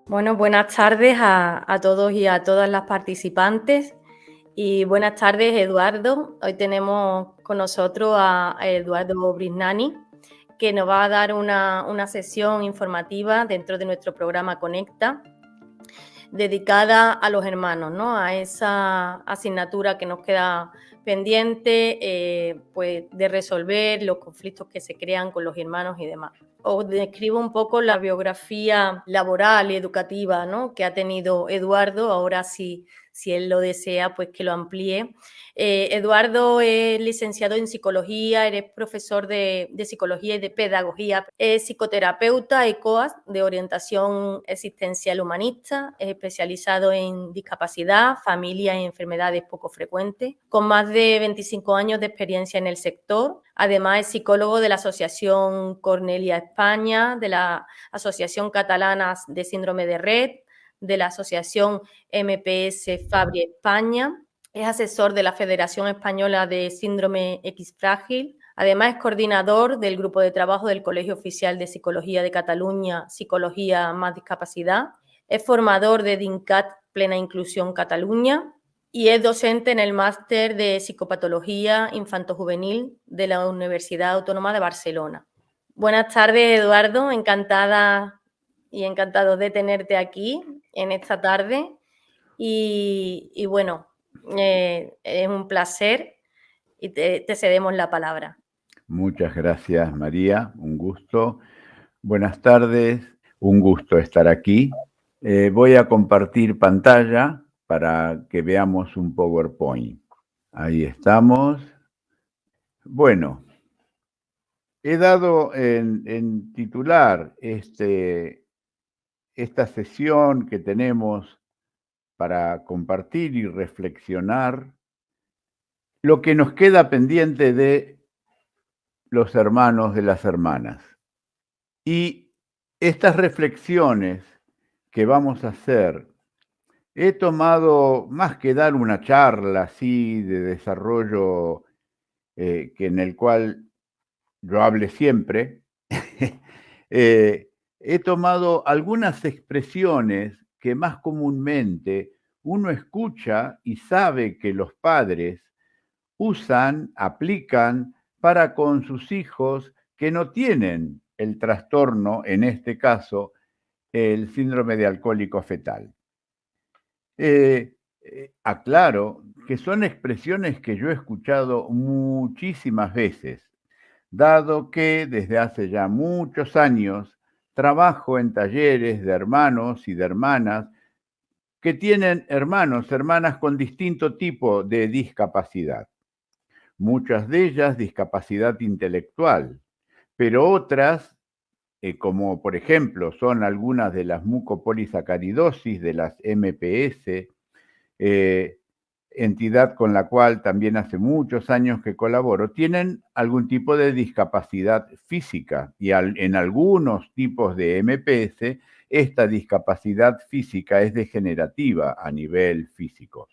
Bueno, buenas tardes a todos y a todas las participantes y buenas tardes, Eduardo. Hoy tenemos con nosotros a Eduardo Brignani, que nos va a dar una sesión informativa dentro de nuestro programa Conecta, dedicada a los hermanos, ¿no? A esa asignatura que nos queda pendiente, pues de resolver los conflictos que se crean con los hermanos y demás. Os describo un poco la biografía laboral y educativa, ¿no?, que ha tenido Eduardo. Ahora, si él lo desea, pues que lo amplíe. Eduardo es licenciado en psicología, eres profesor de psicología y de pedagogía, es psicoterapeuta ECOAS de orientación existencial humanista, es especializado en discapacidad, familia y enfermedades poco frecuentes, con más de 25 años de experiencia en el sector. Además, es psicólogo de la Asociación Cornelia España, de la Asociación Catalana de Síndrome de Rett, de la Asociación MPS Fabri España. Es asesor de la Federación Española de Síndrome X Frágil. Además, es coordinador del Grupo de Trabajo del Colegio Oficial de Psicología de Cataluña, Psicología más Discapacidad. Es formador de DINCAT Plena Inclusión Cataluña y es docente en el Máster de Psicopatología Infanto-Juvenil de la Universidad Autónoma de Barcelona. Buenas tardes, Eduardo. Encantada y encantado de tenerte aquí en esta tarde. Y bueno, es un placer y te cedemos la palabra. Muchas gracias, María. Un gusto. Buenas tardes. Un gusto estar aquí. Voy a compartir pantalla para que veamos un PowerPoint. Ahí estamos. Bueno, he dado en titular esta sesión que tenemos para compartir y reflexionar lo que nos queda pendiente de los hermanos, de las hermanas. Y estas reflexiones que vamos a hacer, he tomado, más que dar una charla así de desarrollo que en el cual yo hable siempre, he tomado algunas expresiones que más comúnmente uno escucha y sabe que los padres usan, aplican para con sus hijos que no tienen el trastorno, en este caso, el síndrome de alcohólico fetal. Aclaro que son expresiones que yo he escuchado muchísimas veces, dado que desde hace ya muchos años trabajo en talleres de hermanos y de hermanas que tienen hermanas con distinto tipo de discapacidad. Muchas de ellas discapacidad intelectual, pero otras, como por ejemplo son algunas de las mucopolisacaridosis de las MPS, entidad con la cual también hace muchos años que colaboro, tienen algún tipo de discapacidad física y en algunos tipos de MPS esta discapacidad física es degenerativa a nivel físico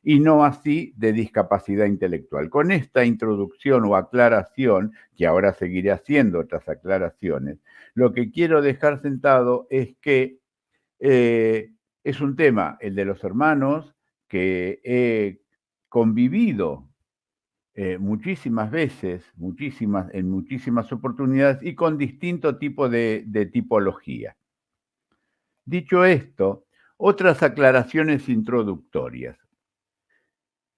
y no así de discapacidad intelectual. Con esta introducción o aclaración, que ahora seguiré haciendo otras aclaraciones, lo que quiero dejar sentado es que es un tema, el de los hermanos, que he convivido muchísimas veces, en muchísimas oportunidades y con distinto tipo de tipología. Dicho esto, otras aclaraciones introductorias.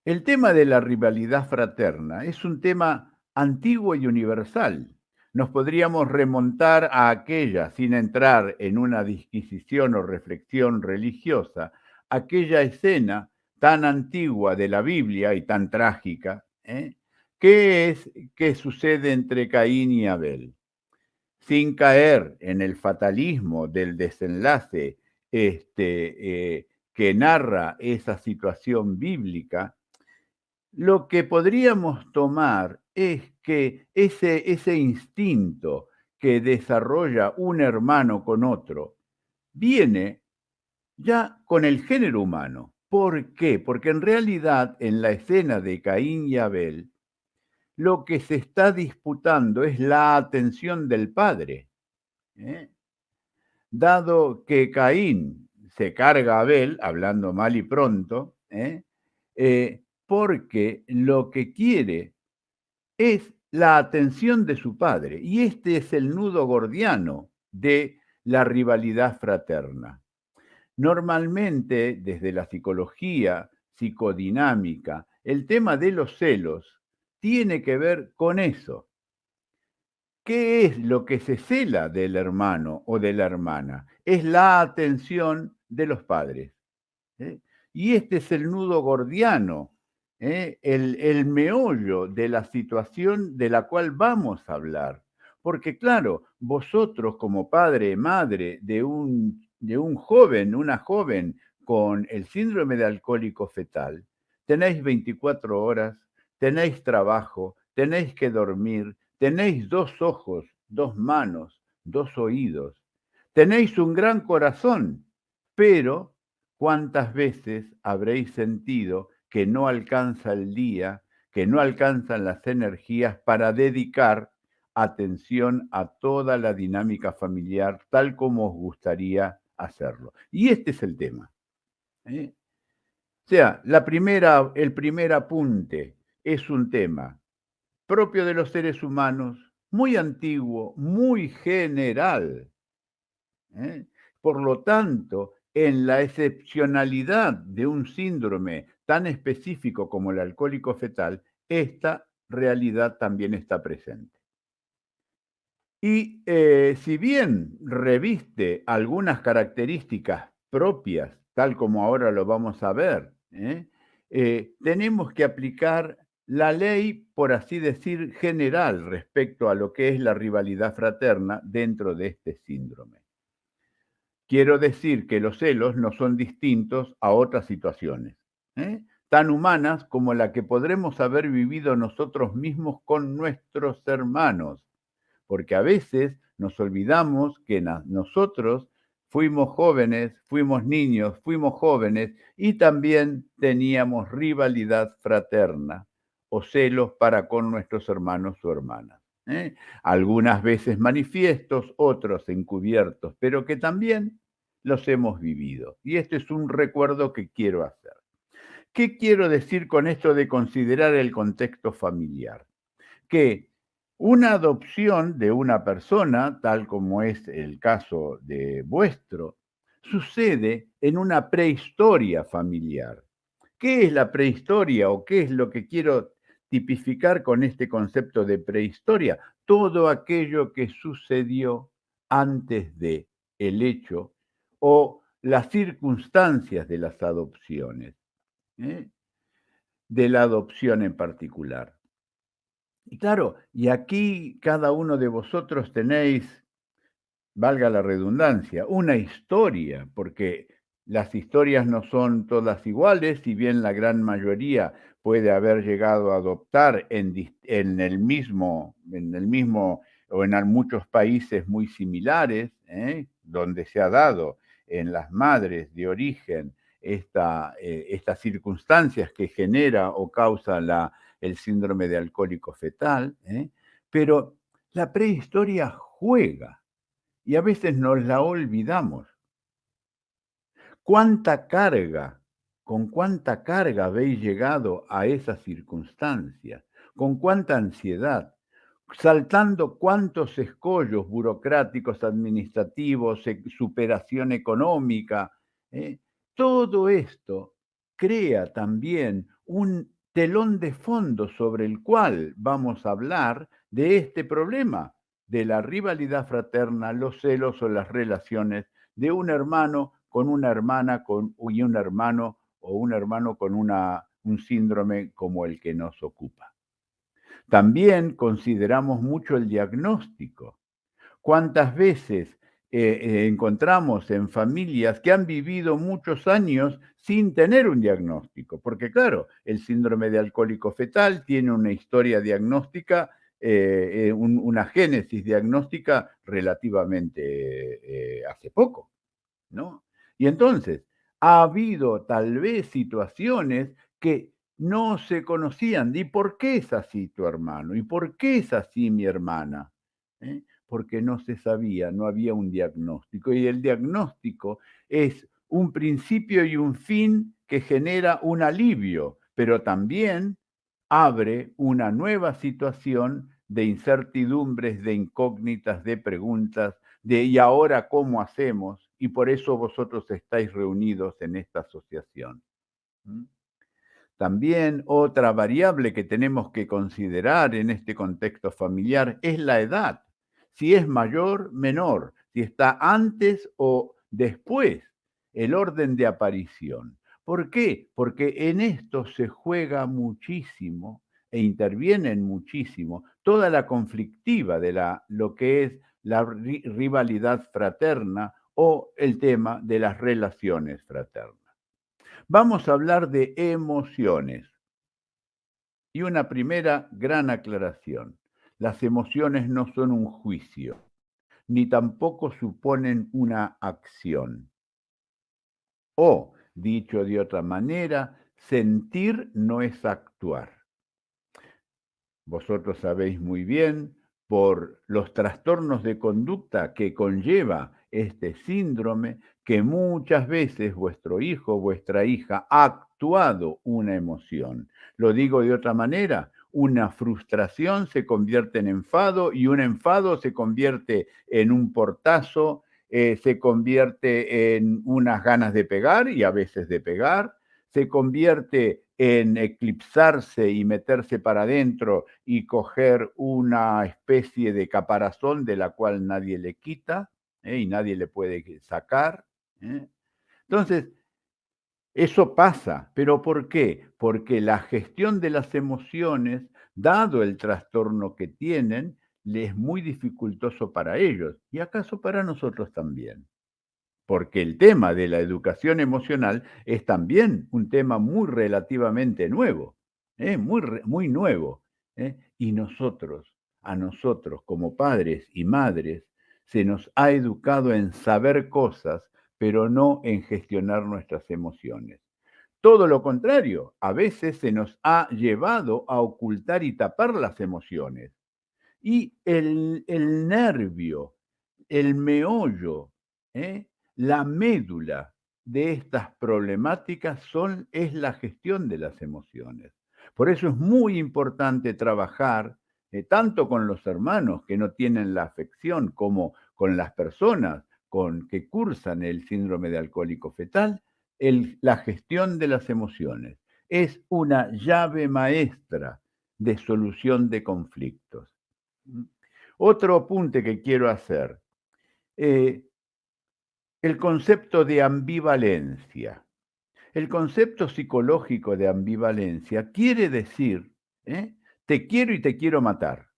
El tema de la rivalidad fraterna es un tema antiguo y universal. Nos podríamos remontar a aquella, sin entrar en una disquisición o reflexión religiosa, aquella escena tan antigua de la Biblia y tan trágica, que sucede entre Caín y Abel. Sin caer en el fatalismo del desenlace que narra esa situación bíblica, lo que podríamos tomar es que ese instinto que desarrolla un hermano con otro viene ya con el género humano, ¿Por qué? Porque en realidad en la escena de Caín y Abel, lo que se está disputando es la atención del padre. ¿Eh? Dado que Caín se carga a Abel, hablando mal y pronto, porque lo que quiere es la atención de su padre. Y este es el nudo gordiano de la rivalidad fraterna. Normalmente, desde la psicología psicodinámica, el tema de los celos tiene que ver con eso. ¿Qué es lo que se cela del hermano o de la hermana? Es la atención de los padres. ¿Eh? Y este es el nudo gordiano, el meollo de la situación de la cual vamos a hablar. Porque claro, vosotros como padre, madre de un joven, una joven con el síndrome de alcohólico fetal, tenéis 24 horas, tenéis trabajo, tenéis que dormir, tenéis 2 ojos, 2 manos, 2 oídos, tenéis un gran corazón, pero ¿cuántas veces habréis sentido que no alcanza el día, que no alcanzan las energías para dedicar atención a toda la dinámica familiar tal como os gustaría hacerlo? Y este es el tema. ¿Eh? O sea, el primer apunte es un tema propio de los seres humanos, muy antiguo, muy general. ¿Eh? Por lo tanto, en la excepcionalidad de un síndrome tan específico como el alcohólico fetal, esta realidad también está presente. Y si bien reviste algunas características propias, tal como ahora lo vamos a ver, tenemos que aplicar la ley, por así decir, general respecto a lo que es la rivalidad fraterna dentro de este síndrome. Quiero decir que los celos no son distintos a otras situaciones, tan humanas como la que podremos haber vivido nosotros mismos con nuestros hermanos, porque a veces nos olvidamos que nosotros fuimos jóvenes, fuimos niños, fuimos jóvenes y también teníamos rivalidad fraterna o celos para con nuestros hermanos o hermanas. Algunas veces manifiestos, otros encubiertos, pero que también los hemos vivido. Y este es un recuerdo que quiero hacer. ¿Qué quiero decir con esto de considerar el contexto familiar? Que una adopción de una persona, tal como es el caso de vuestro, sucede en una prehistoria familiar. ¿Qué es la prehistoria o qué es lo que quiero tipificar con este concepto de prehistoria? Todo aquello que sucedió antes de el hecho o las circunstancias de las adopciones, ¿eh? De la adopción en particular. Y claro, y aquí cada uno de vosotros tenéis, valga la redundancia, una historia, porque las historias no son todas iguales, si bien la gran mayoría puede haber llegado a adoptar en el mismo o en muchos países muy similares, donde se ha dado en las madres de origen estas circunstancias que genera o causa el síndrome de alcohólico fetal, pero la prehistoria juega y a veces nos la olvidamos. ¿Con cuánta carga habéis llegado a esas circunstancias? ¿Con cuánta ansiedad? Saltando cuántos escollos burocráticos, administrativos, superación económica. ¿Eh? Todo esto crea también un telón de fondo sobre el cual vamos a hablar de este problema, de la rivalidad fraterna, los celos o las relaciones de un hermano con una hermana y un hermano o un hermano con un síndrome como el que nos ocupa. También consideramos mucho el diagnóstico. ¿Cuántas veces encontramos en familias que han vivido muchos años sin tener un diagnóstico? Porque claro, el síndrome de alcohólico fetal tiene una historia diagnóstica, una génesis diagnóstica relativamente hace poco, ¿no? Y entonces, ha habido tal vez situaciones que no se conocían. ¿Y por qué es así tu hermano? ¿Y por qué es así mi hermana? Porque no se sabía, no había un diagnóstico. Y el diagnóstico es un principio y un fin que genera un alivio, pero también abre una nueva situación de incertidumbres, de incógnitas, de preguntas, de ¿y ahora cómo hacemos? Y por eso vosotros estáis reunidos en esta asociación. ¿Mm? También otra variable que tenemos que considerar en este contexto familiar es la edad. Si es mayor, menor, si está antes o después, el orden de aparición. ¿Por qué? Porque en esto se juega muchísimo e intervienen muchísimo toda la conflictiva de lo que es la rivalidad fraterna o el tema de las relaciones fraternas. Vamos a hablar de emociones. Y una primera gran aclaración. Las emociones no son un juicio, ni tampoco suponen una acción. O, dicho de otra manera, sentir no es actuar. Vosotros sabéis muy bien, por los trastornos de conducta que conlleva este síndrome, que muchas veces vuestro hijo o vuestra hija ha actuado una emoción. Lo digo de otra manera, una frustración se convierte en enfado y un enfado se convierte en un portazo, se convierte en unas ganas de pegar y a veces de pegar, se convierte en eclipsarse y meterse para adentro y coger una especie de caparazón de la cual nadie le quita y nadie le puede sacar. ¿Eh? Entonces, eso pasa, pero ¿por qué? Porque la gestión de las emociones, dado el trastorno que tienen, le es muy dificultoso para ellos y acaso para nosotros también. Porque el tema de la educación emocional es también un tema muy relativamente nuevo, muy nuevo. Y a nosotros como padres y madres, se nos ha educado en saber cosas, pero no en gestionar nuestras emociones. Todo lo contrario, a veces se nos ha llevado a ocultar y tapar las emociones. Y el nervio, el meollo, ¿eh? La médula de estas problemáticas es la gestión de las emociones. Por eso es muy importante trabajar tanto con los hermanos que no tienen la afección como con las personas que cursan el síndrome de alcohólico fetal, la gestión de las emociones. Es una llave maestra de solución de conflictos. Otro apunte que quiero hacer. El concepto de ambivalencia. El concepto psicológico de ambivalencia quiere decir, te quiero y te quiero matar.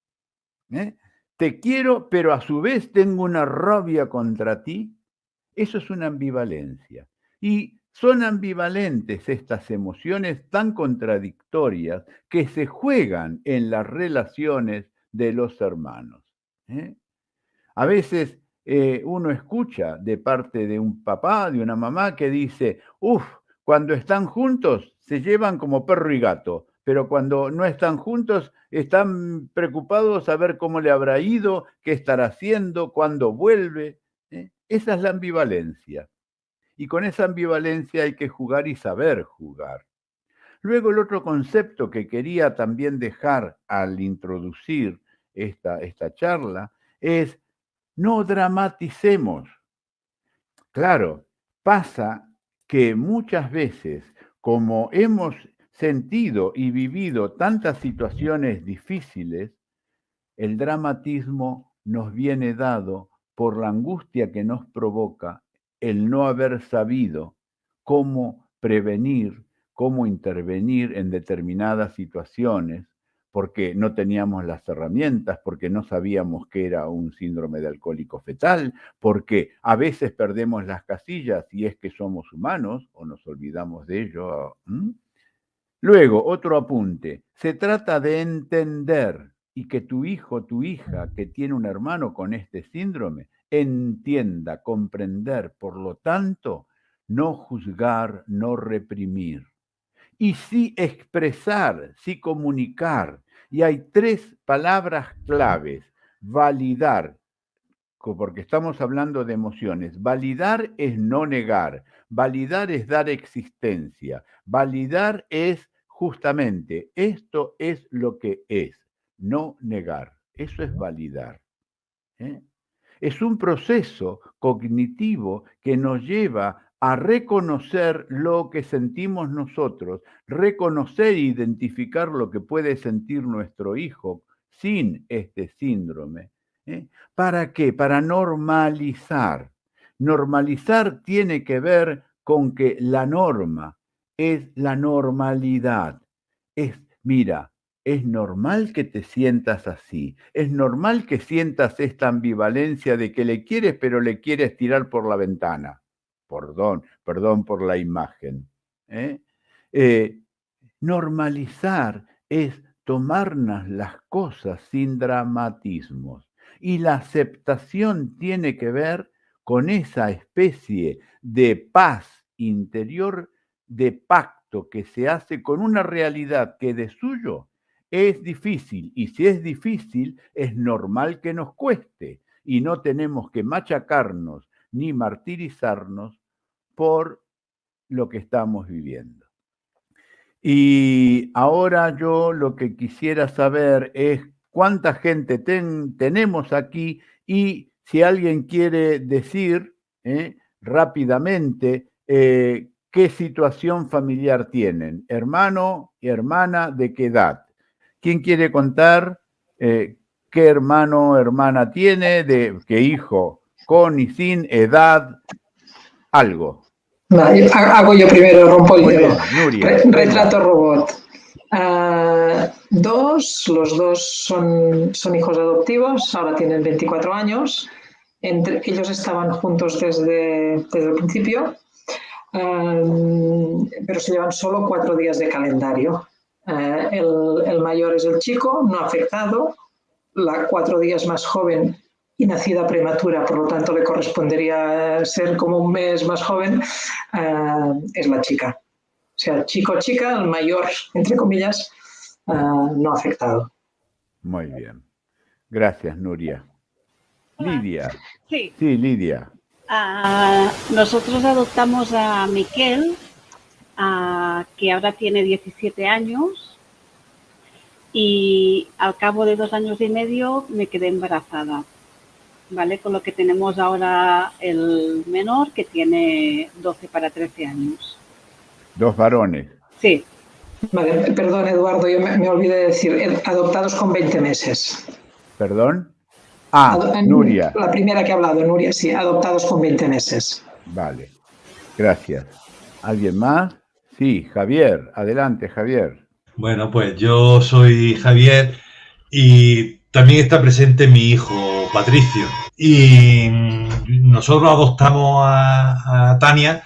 Te quiero, pero a su vez tengo una rabia contra ti. Eso es una ambivalencia. Y son ambivalentes estas emociones tan contradictorias que se juegan en las relaciones de los hermanos. A veces uno escucha de parte de un papá, de una mamá que dice, cuando están juntos se llevan como perro y gato, pero cuando no están juntos están preocupados a ver cómo le habrá ido, qué estará haciendo, cuándo vuelve. Esa es la ambivalencia. Y con esa ambivalencia hay que jugar y saber jugar. Luego el otro concepto que quería también dejar al introducir esta charla es no dramaticemos. Claro, pasa que muchas veces, como hemos sentido y vivido tantas situaciones difíciles, el dramatismo nos viene dado por la angustia que nos provoca el no haber sabido cómo prevenir, cómo intervenir en determinadas situaciones, porque no teníamos las herramientas, porque no sabíamos que era un síndrome de alcohólico fetal, porque a veces perdemos las casillas y es que somos humanos o nos olvidamos de ello. Luego, otro apunte. Se trata de entender y que tu hijo, tu hija, que tiene un hermano con este síndrome, entienda, comprender, por lo tanto, no juzgar, no reprimir. Y sí expresar, sí comunicar. Y hay 3 palabras claves. Validar, porque estamos hablando de emociones. Validar es no negar. Validar es dar existencia. Validar es justamente, esto es lo que es, no negar. Eso es validar. ¿Eh? Es un proceso cognitivo que nos lleva a reconocer lo que sentimos nosotros, reconocer e identificar lo que puede sentir nuestro hijo sin este síndrome. ¿Eh? ¿Para qué? Para normalizar. Normalizar tiene que ver con que la norma es la normalidad. Mira, es normal que te sientas así. Es normal que sientas esta ambivalencia de que le quieres, pero le quieres tirar por la ventana. Perdón por la imagen. ¿Eh? Normalizar es tomarnos las cosas sin dramatismos. Y la aceptación tiene que ver con esa especie de paz interior, de pacto que se hace con una realidad que de suyo es difícil. Y si es difícil, es normal que nos cueste. Y no tenemos que machacarnos ni martirizarnos por lo que estamos viviendo. Y ahora yo lo que quisiera saber es cuánta gente tenemos aquí y si alguien quiere decir rápidamente qué situación familiar tienen, hermano y hermana, de qué edad. ¿Quién quiere contar qué hermano o hermana tiene, de qué hijo, con y sin edad, algo? Vale, hago yo primero, rompo el hielo. Nuria, Retrato robot. Los dos son hijos adoptivos, ahora tienen 24 años. Ellos estaban juntos desde el principio, pero se llevan solo 4 días de calendario. El mayor es el chico, no afectado. La 4 días más joven y nacida prematura, por lo tanto le correspondería ser como un mes más joven, es la chica. O sea, chico-chica, el mayor, entre comillas, no afectado. Muy bien. Gracias, Nuria. Hola. Lidia. Sí. Sí, Lidia. Nosotros adoptamos a Miquel, que ahora tiene 17 años, y al cabo de 2 años y medio me quedé embarazada, ¿vale? Con lo que tenemos ahora el menor, que tiene 12 para 13 años. 2 varones. Sí. Vale, perdón, Eduardo, yo me olvidé de decir, adoptados con 20 meses. ¿Perdón? Nuria. La primera que ha hablado, Nuria, sí, adoptados con 20 meses. Vale, gracias. ¿Alguien más? Sí, Javier. Adelante, Javier. Bueno, pues yo soy Javier y también está presente mi hijo Patricio. Y nosotros adoptamos a Tania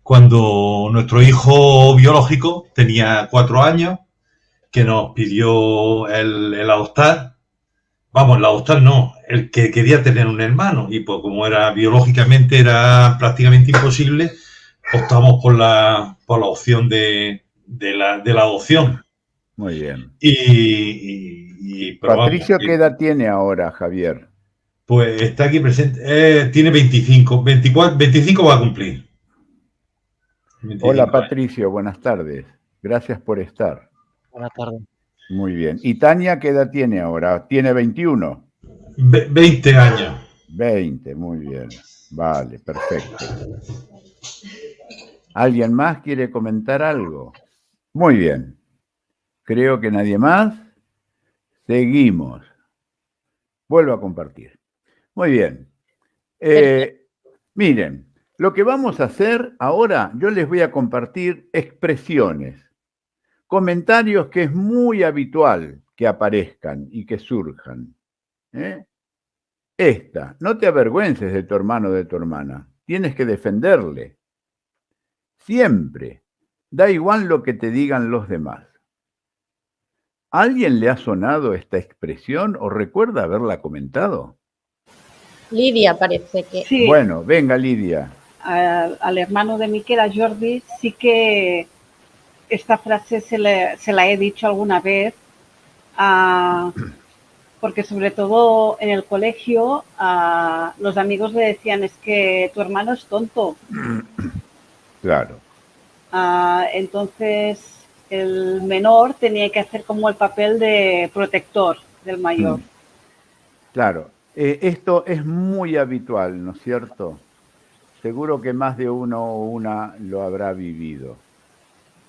cuando nuestro hijo biológico tenía 4 años, que nos pidió el adoptar. Vamos, el adoptar no, el que quería tener un hermano. Y pues como era biológicamente era prácticamente imposible, optamos por la opción de la adopción. Muy bien. Pero Patricio, vamos, ¿qué edad tiene ahora, Javier? Pues está aquí presente, tiene 25 va a cumplir. 25 Hola, años. Patricio, buenas tardes. Gracias por estar. Buenas tardes. Muy bien. ¿Y Tania qué edad tiene ahora? ¿Tiene 21? 20 años. 20, muy bien. Vale, perfecto. ¿Alguien más quiere comentar algo? Muy bien. Creo que nadie más. Seguimos. Vuelvo a compartir. Muy bien. Miren, lo que vamos a hacer ahora, yo les voy a compartir expresiones, comentarios que es muy habitual que aparezcan y que surjan. No te avergüences de tu hermano o de tu hermana. Tienes que defenderle. Siempre. Da igual lo que te digan los demás. ¿A alguien le ha sonado esta expresión o recuerda haberla comentado? Lidia parece que... Sí. Bueno, venga, Lidia. al hermano de Miquel, a Jordi, sí que esta frase se la he dicho alguna vez, porque sobre todo en el colegio los amigos le decían, es que tu hermano es tonto. Claro. Entonces el menor tenía que hacer como el papel de protector del mayor. Claro, esto es muy habitual, ¿no es cierto? Seguro que más de uno o una lo habrá vivido.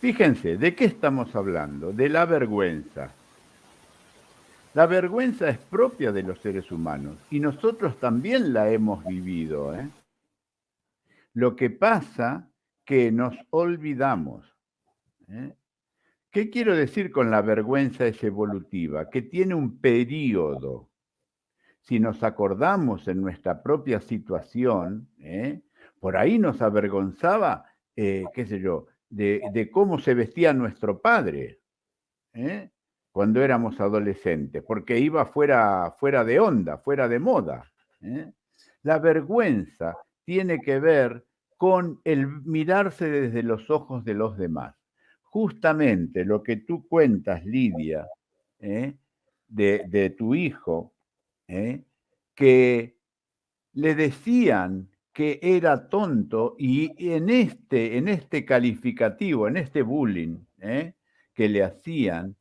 Fíjense, ¿de qué estamos hablando? De la vergüenza. La vergüenza es propia de los seres humanos y nosotros también la hemos vivido, ¿eh? Lo que pasa que nos olvidamos, ¿eh? ¿Qué quiero decir con la vergüenza es evolutiva? Que tiene un periodo. Si nos acordamos en nuestra propia situación, por ahí nos avergonzaba, qué sé yo, de cómo se vestía nuestro padre cuando éramos adolescentes, porque iba fuera de onda, fuera de moda. La vergüenza tiene que ver con el mirarse desde los ojos de los demás. Justamente lo que tú cuentas, Lidia, de tu hijo, que le decían que era tonto y en este calificativo, en este bullying que le hacían,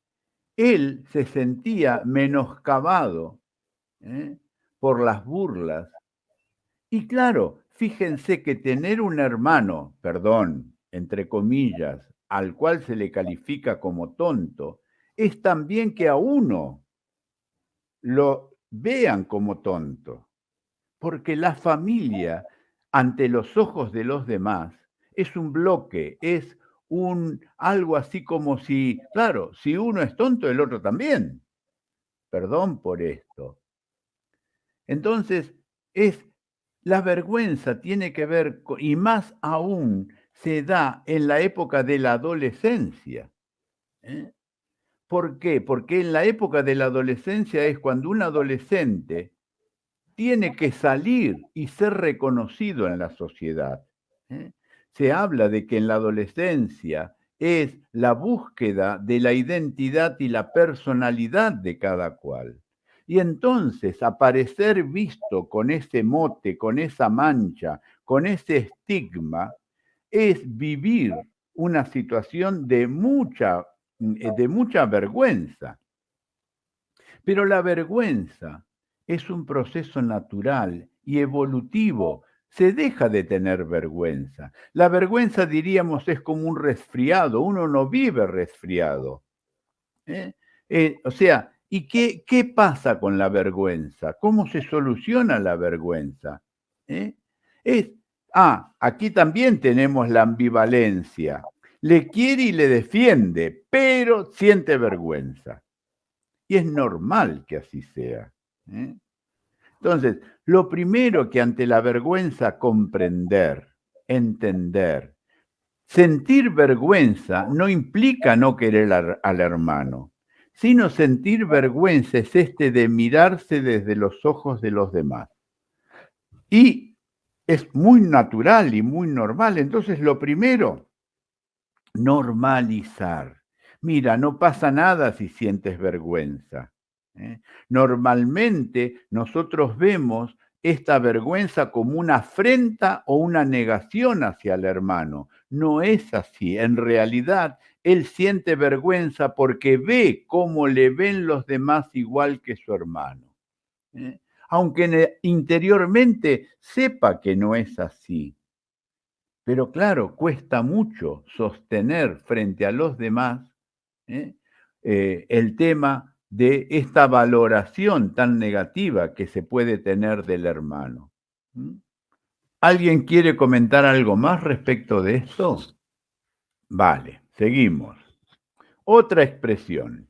él se sentía menoscabado por las burlas. Y claro, fíjense que tener un hermano, perdón, entre comillas, al cual se le califica como tonto, es también que a uno lo vean como tonto, porque la familia, ante los ojos de los demás, es un bloque, es algo así como si, claro, si uno es tonto, el otro también. Perdón por esto. Entonces, la vergüenza tiene que ver, y más aún se da en la época de la adolescencia. ¿Por qué? Porque en la época de la adolescencia es cuando un adolescente tiene que salir y ser reconocido en la sociedad. Se habla de que en la adolescencia es la búsqueda de la identidad y la personalidad de cada cual. Y entonces aparecer visto con ese mote, con esa mancha, con ese estigma, es vivir una situación de mucha vergüenza. Pero la vergüenza es un proceso natural y evolutivo. Se deja de tener vergüenza. La vergüenza, diríamos, es como un resfriado. Uno no vive resfriado. O sea, ¿y qué pasa con la vergüenza? ¿Cómo se soluciona la vergüenza? Aquí también tenemos la ambivalencia. Le quiere y le defiende, pero siente vergüenza. Y es normal que así sea. Entonces, lo primero que ante la vergüenza comprender, entender, sentir vergüenza no implica no querer al hermano, sino sentir vergüenza es de mirarse desde los ojos de los demás. Y es muy natural y muy normal. Entonces, lo primero, normalizar. Mira, no pasa nada si sientes vergüenza. Normalmente nosotros vemos esta vergüenza como una afrenta o una negación hacia el hermano. No es así. En realidad, él siente vergüenza porque ve cómo le ven los demás igual que su hermano. Aunque interiormente sepa que no es así. Pero claro, cuesta mucho sostener frente a los demás el tema de esta valoración tan negativa que se puede tener del hermano. ¿Alguien quiere comentar algo más respecto de esto? Vale, seguimos. Otra expresión.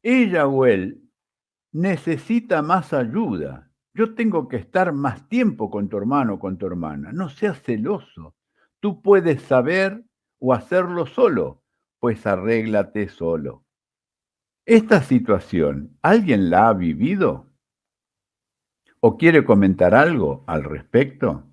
Ella o él necesita más ayuda. Yo tengo que estar más tiempo con tu hermano o con tu hermana. No seas celoso. Tú puedes saber o hacerlo solo, pues arréglate solo. ¿Esta situación alguien la ha vivido? ¿O quiere comentar algo al respecto?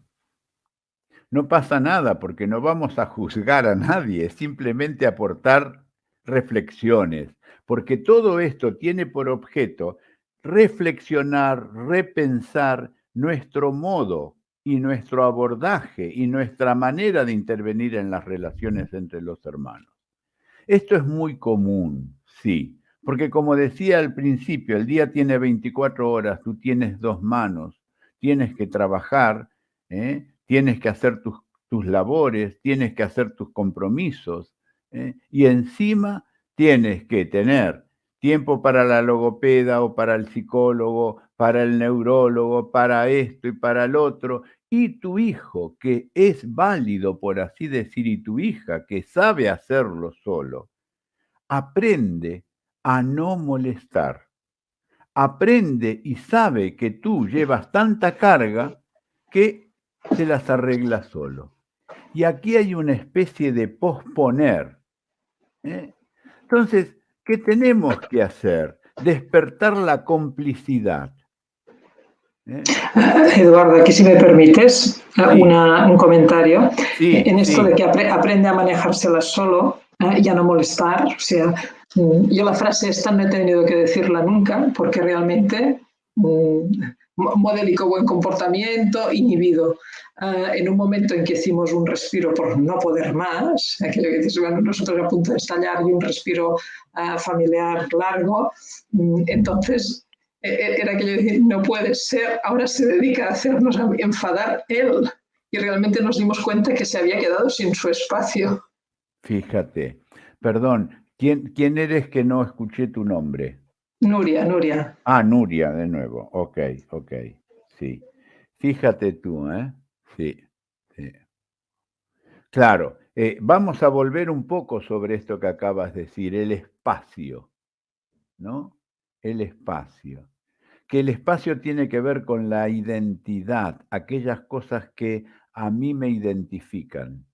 no pasa nada porque no vamos a juzgar a nadie, simplemente aportar reflexiones, porque todo esto tiene por objeto reflexionar, repensar nuestro modo y nuestro abordaje y nuestra manera de intervenir en las relaciones entre los hermanos. Esto es muy común, sí, porque como decía al principio, el día tiene 24 horas, tú tienes 2 manos, tienes que trabajar, tienes que hacer tus labores, tienes que hacer tus compromisos, y encima tienes que tener tiempo para la logopeda o para el psicólogo, para el neurólogo, para esto y para el otro, y tu hijo, que es válido, por así decir, y tu hija, que sabe hacerlo solo, aprende a no molestar. Aprende y sabe que tú llevas tanta carga que se las arregla solo. Y aquí hay una especie de posponer. Entonces, ¿qué tenemos que hacer? Despertar la complicidad. Eduardo, aquí si me permites un comentario. Sí, en esto de que aprende a manejárselas solo y a no molestar. O sea, yo la frase esta no he tenido que decirla nunca porque realmente modélico buen comportamiento, inhibido. En un momento en que hicimos un respiro por no poder más, aquello que dices, bueno, nosotros a punto de estallar y un respiro familiar largo, entonces era que yo decía, no puede ser, ahora se dedica a hacernos enfadar él. Y realmente nos dimos cuenta que se había quedado sin su espacio. Fíjate. Perdón, ¿quién eres que no escuché tu nombre? Nuria, Nuria. Ah, Nuria, de nuevo. Ok, sí. Fíjate tú, Sí. Claro, vamos a volver un poco sobre esto que acabas de decir, el espacio, ¿no? El espacio. Que el espacio tiene que ver con la identidad, aquellas cosas que a mí me identifican.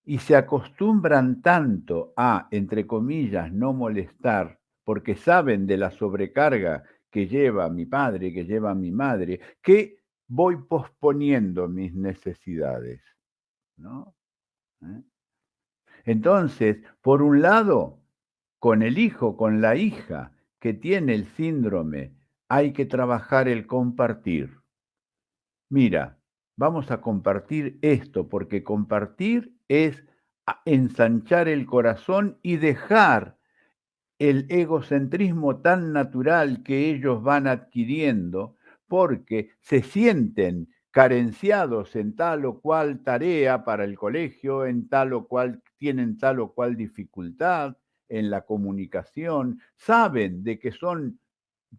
Y se acostumbran tanto a, entre comillas, no molestar, porque saben de la sobrecarga que lleva mi padre, que lleva mi madre, que voy posponiendo mis necesidades, ¿no? Entonces, por un lado, con el hijo, con la hija que tiene el síndrome, hay que trabajar el compartir. Mira, vamos a compartir esto, porque compartir es ensanchar el corazón y dejar el egocentrismo tan natural que ellos van adquiriendo, porque se sienten carenciados en tal o cual tarea para el colegio, tienen tal o cual dificultad en la comunicación, saben de que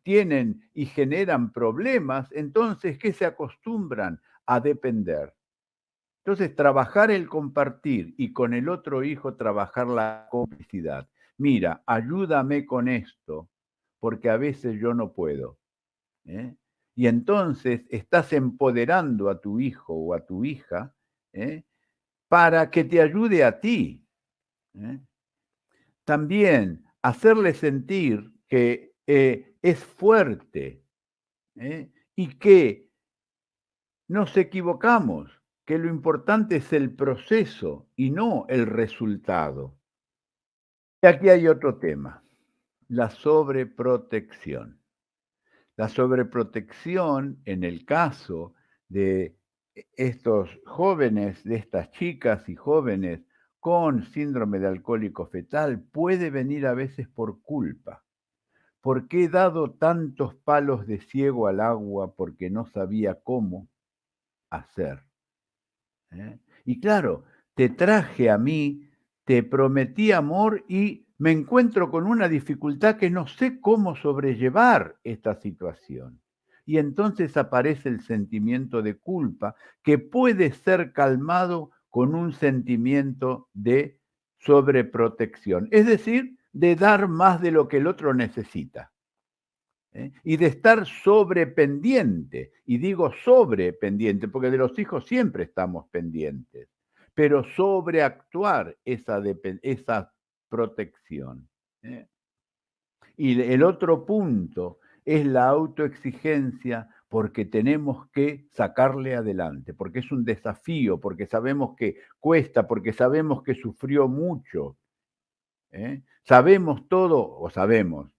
tienen y generan problemas, entonces, ¿qué se acostumbran? A depender. Entonces, trabajar el compartir y con el otro hijo trabajar la complicidad. Mira, ayúdame con esto, porque a veces yo no puedo. Y entonces estás empoderando a tu hijo o a tu hija para que te ayude a ti. También hacerle sentir que es fuerte y que nos equivocamos, que lo importante es el proceso y no el resultado. Y aquí hay otro tema, la sobreprotección. La sobreprotección, en el caso de estos jóvenes, de estas chicas y jóvenes con síndrome de alcohólico fetal, puede venir a veces por culpa. ¿Por qué he dado tantos palos de ciego al agua porque no sabía cómo hacer? Y claro, te traje a mí, te prometí amor y me encuentro con una dificultad que no sé cómo sobrellevar esta situación. Y entonces aparece el sentimiento de culpa que puede ser calmado con un sentimiento de sobreprotección, es decir, de dar más de lo que el otro necesita. Y de estar sobrependiente, y digo sobrependiente, porque de los hijos siempre estamos pendientes, pero sobreactuar esa protección. Y el otro punto es la autoexigencia porque tenemos que sacarle adelante, porque es un desafío, porque sabemos que cuesta, porque sabemos que sufrió mucho. Sabemos todo, o sabemos,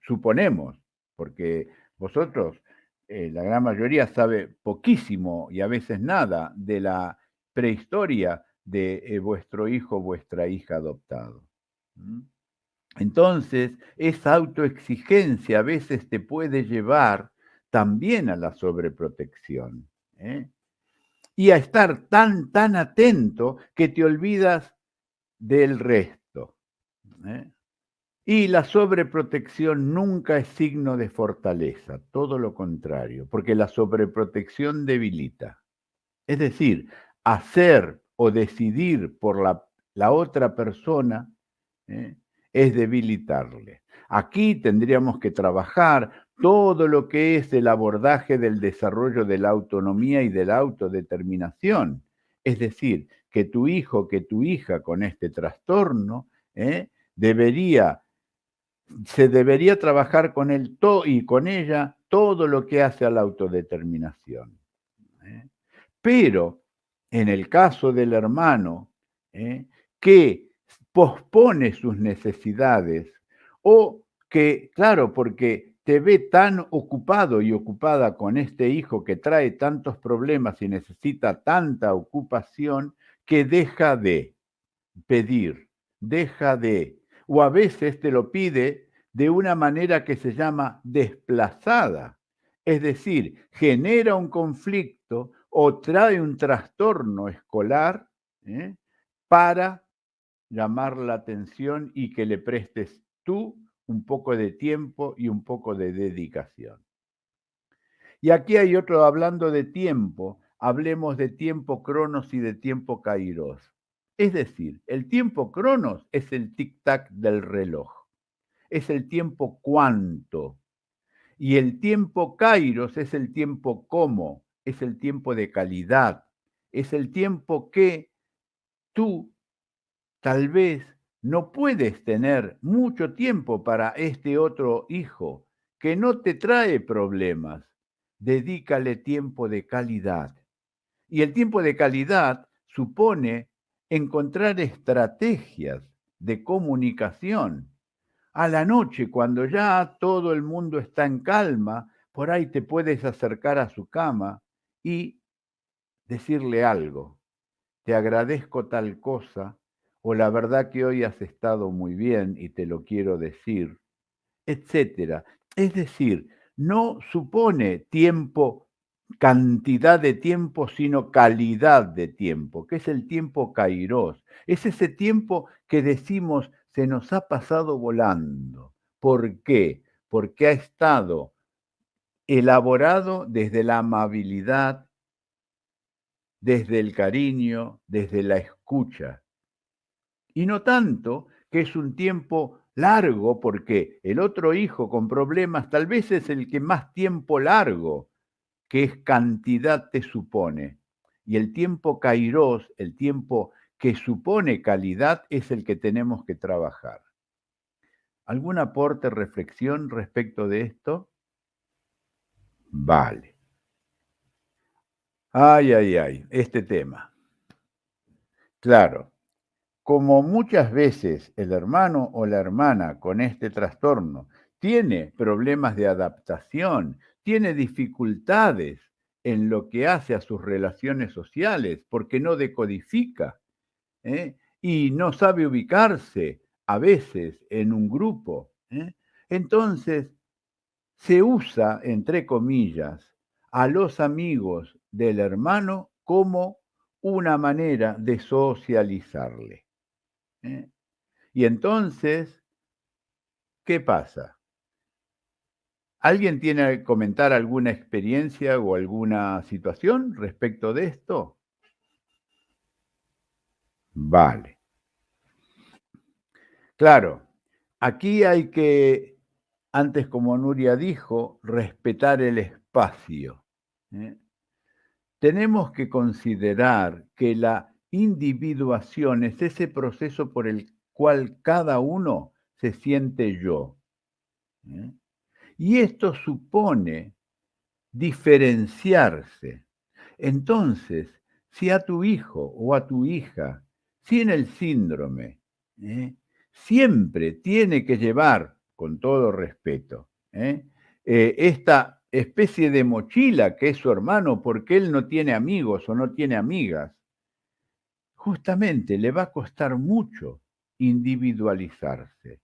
suponemos, porque vosotros, la gran mayoría sabe poquísimo y a veces nada de la prehistoria de vuestro hijo o vuestra hija adoptado. Entonces, esa autoexigencia a veces te puede llevar también a la sobreprotección, y a estar tan atento que te olvidas del resto. Y la sobreprotección nunca es signo de fortaleza, todo lo contrario, porque la sobreprotección debilita. Es decir, hacer o decidir por la otra persona es debilitarle. Aquí tendríamos que trabajar todo lo que es el abordaje del desarrollo de la autonomía y de la autodeterminación. Es decir, que tu hijo, que tu hija con este trastorno, se debería trabajar con él y con ella todo lo que hace a la autodeterminación. Pero en el caso del hermano, que pospone sus necesidades o que, claro, porque te ve tan ocupado y ocupada con este hijo que trae tantos problemas y necesita tanta ocupación, que deja de pedir, o a veces te lo pide de una manera que se llama desplazada, es decir, genera un conflicto o trae un trastorno escolar para llamar la atención y que le prestes tú un poco de tiempo y un poco de dedicación. Y aquí hay otro, hablando de tiempo, hablemos de tiempo cronos y de tiempo kairos. Es decir, el tiempo cronos es el tic-tac del reloj, es el tiempo cuánto, y el tiempo kairos es el tiempo cómo, es el tiempo de calidad, es el tiempo que tú tal vez no puedes tener mucho tiempo para este otro hijo que no te trae problemas. Dedícale tiempo de calidad. Y el tiempo de calidad supone encontrar estrategias de comunicación. A la noche, cuando ya todo el mundo está en calma, por ahí te puedes acercar a su cama y decirle algo. Te agradezco tal cosa, o la verdad que hoy has estado muy bien y te lo quiero decir, etcétera. Es decir, no supone tiempo, cantidad de tiempo, sino calidad de tiempo, que es el tiempo kairos. Es ese tiempo que decimos se nos ha pasado volando. ¿Por qué? Porque ha estado elaborado desde la amabilidad, desde el cariño, desde la escucha. Y no tanto que es un tiempo largo, porque el otro hijo con problemas tal vez es el que más tiempo largo, que es cantidad, te supone. Y el tiempo kairos, el tiempo que supone calidad, es el que tenemos que trabajar. ¿Algún aporte, reflexión respecto de esto? Vale. Ay, este tema. Claro. Como muchas veces el hermano o la hermana con este trastorno tiene problemas de adaptación, tiene dificultades en lo que hace a sus relaciones sociales porque no decodifica y no sabe ubicarse a veces en un grupo, entonces se usa, entre comillas, a los amigos del hermano como una manera de socializarle. Y entonces, ¿qué pasa? ¿Alguien tiene que comentar alguna experiencia o alguna situación respecto de esto? Vale. Claro, aquí hay que, antes como Nuria dijo, respetar el espacio. Tenemos que considerar que la individuación es ese proceso por el cual cada uno se siente yo. Y esto supone diferenciarse. Entonces, si a tu hijo o a tu hija tiene el síndrome, siempre tiene que llevar, con todo respeto, esta especie de mochila que es su hermano porque él no tiene amigos o no tiene amigas, justamente le va a costar mucho individualizarse.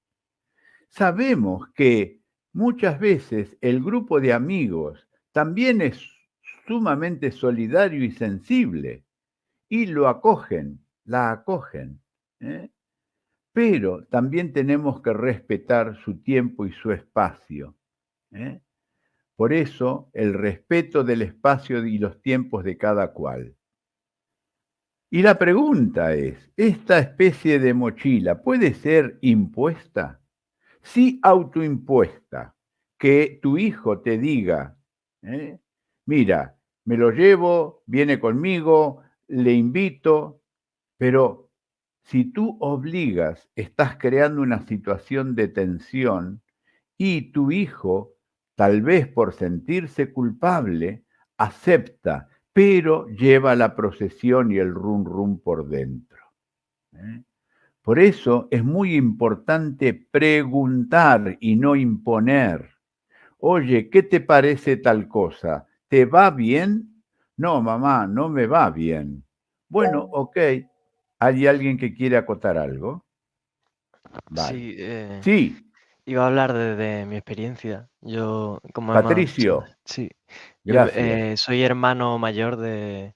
Sabemos que muchas veces el grupo de amigos también es sumamente solidario y sensible y lo acogen, la acogen, ¿eh? Pero también tenemos que respetar su tiempo y su espacio, ¿eh? Por eso el respeto del espacio y los tiempos de cada cual. Y la pregunta es, ¿esta especie de mochila puede ser impuesta? Sí, autoimpuesta, que tu hijo te diga, mira, me lo llevo, viene conmigo, le invito, pero si tú obligas, estás creando una situación de tensión y tu hijo, tal vez por sentirse culpable, acepta, pero lleva la procesión y el rum rum por dentro. Por eso es muy importante preguntar y no imponer. Oye, ¿qué te parece tal cosa? ¿Te va bien? No, mamá, no me va bien. Bueno, ok. ¿Hay alguien que quiere acotar algo? Vale. Sí, Sí, iba a hablar de mi experiencia. Yo, como hemos dicho, Patricio, sí, yo gracias. soy hermano mayor de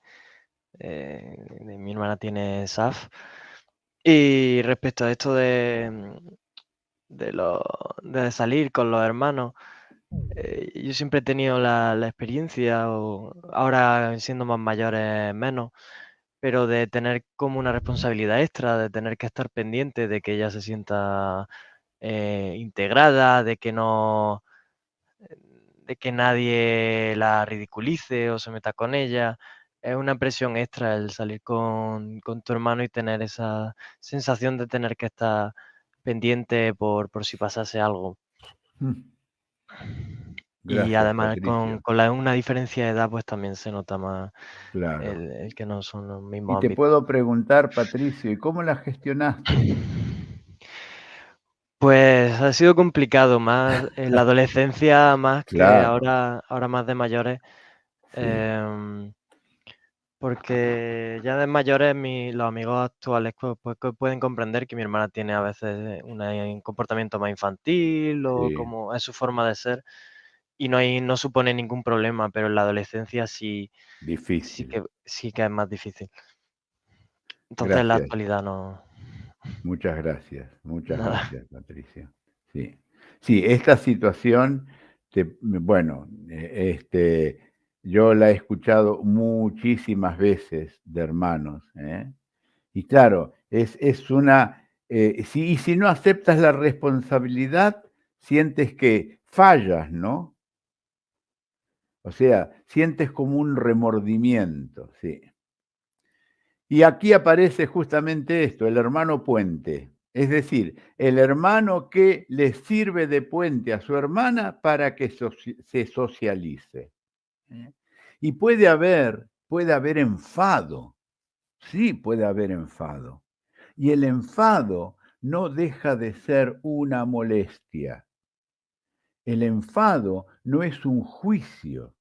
mi hermana tiene SAF. Y respecto a esto de, lo, de salir con los hermanos, yo siempre he tenido la experiencia, o ahora siendo más mayores menos, pero de tener como una responsabilidad extra, de tener que estar pendiente de que ella se sienta integrada, de que nadie la ridiculice o se meta con ella. Es una presión extra el salir con tu hermano y tener esa sensación de tener que estar pendiente por si pasase algo. Y Gracias, además Patricio. una diferencia de edad, pues también se nota más Claro. el que no son los Y mismos te ámbitos. puedo preguntar, Patricio, ¿y cómo la gestionaste? Pues ha sido complicado, más en la adolescencia, más que Claro, ahora más de mayores. sí, em, Porque ya de mayores los amigos actuales pues, que pueden comprender que mi hermana tiene a veces un comportamiento más infantil o sí, como es su forma de ser y no supone ningún problema, pero en la adolescencia difícil. sí que es más difícil. Entonces en la Gracias. actualidad no, Muchas nada. gracias, Patricia. Sí, sí, esta situación, bueno, yo la he escuchado muchísimas veces de hermanos, ¿eh? Y claro, es una, y si no aceptas la responsabilidad, sientes que fallas, ¿no? O sea, sientes como un remordimiento, sí. Y aquí aparece justamente esto, el hermano puente. Es decir, el hermano que le sirve de puente a su hermana para que se socialice. Y puede haber enfado. Sí, puede haber enfado. Y el enfado no deja de ser una molestia. El enfado no es un juicio.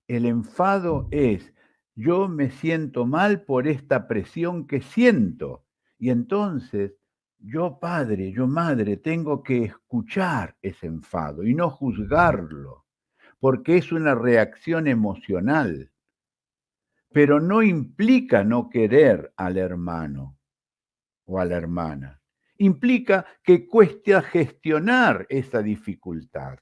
El enfado es, yo me siento mal por esta presión que siento. Y entonces, yo padre, yo madre, tengo que escuchar ese enfado y no juzgarlo, porque es una reacción emocional. Pero no implica no querer al hermano o a la hermana. Implica que cueste gestionar esa dificultad.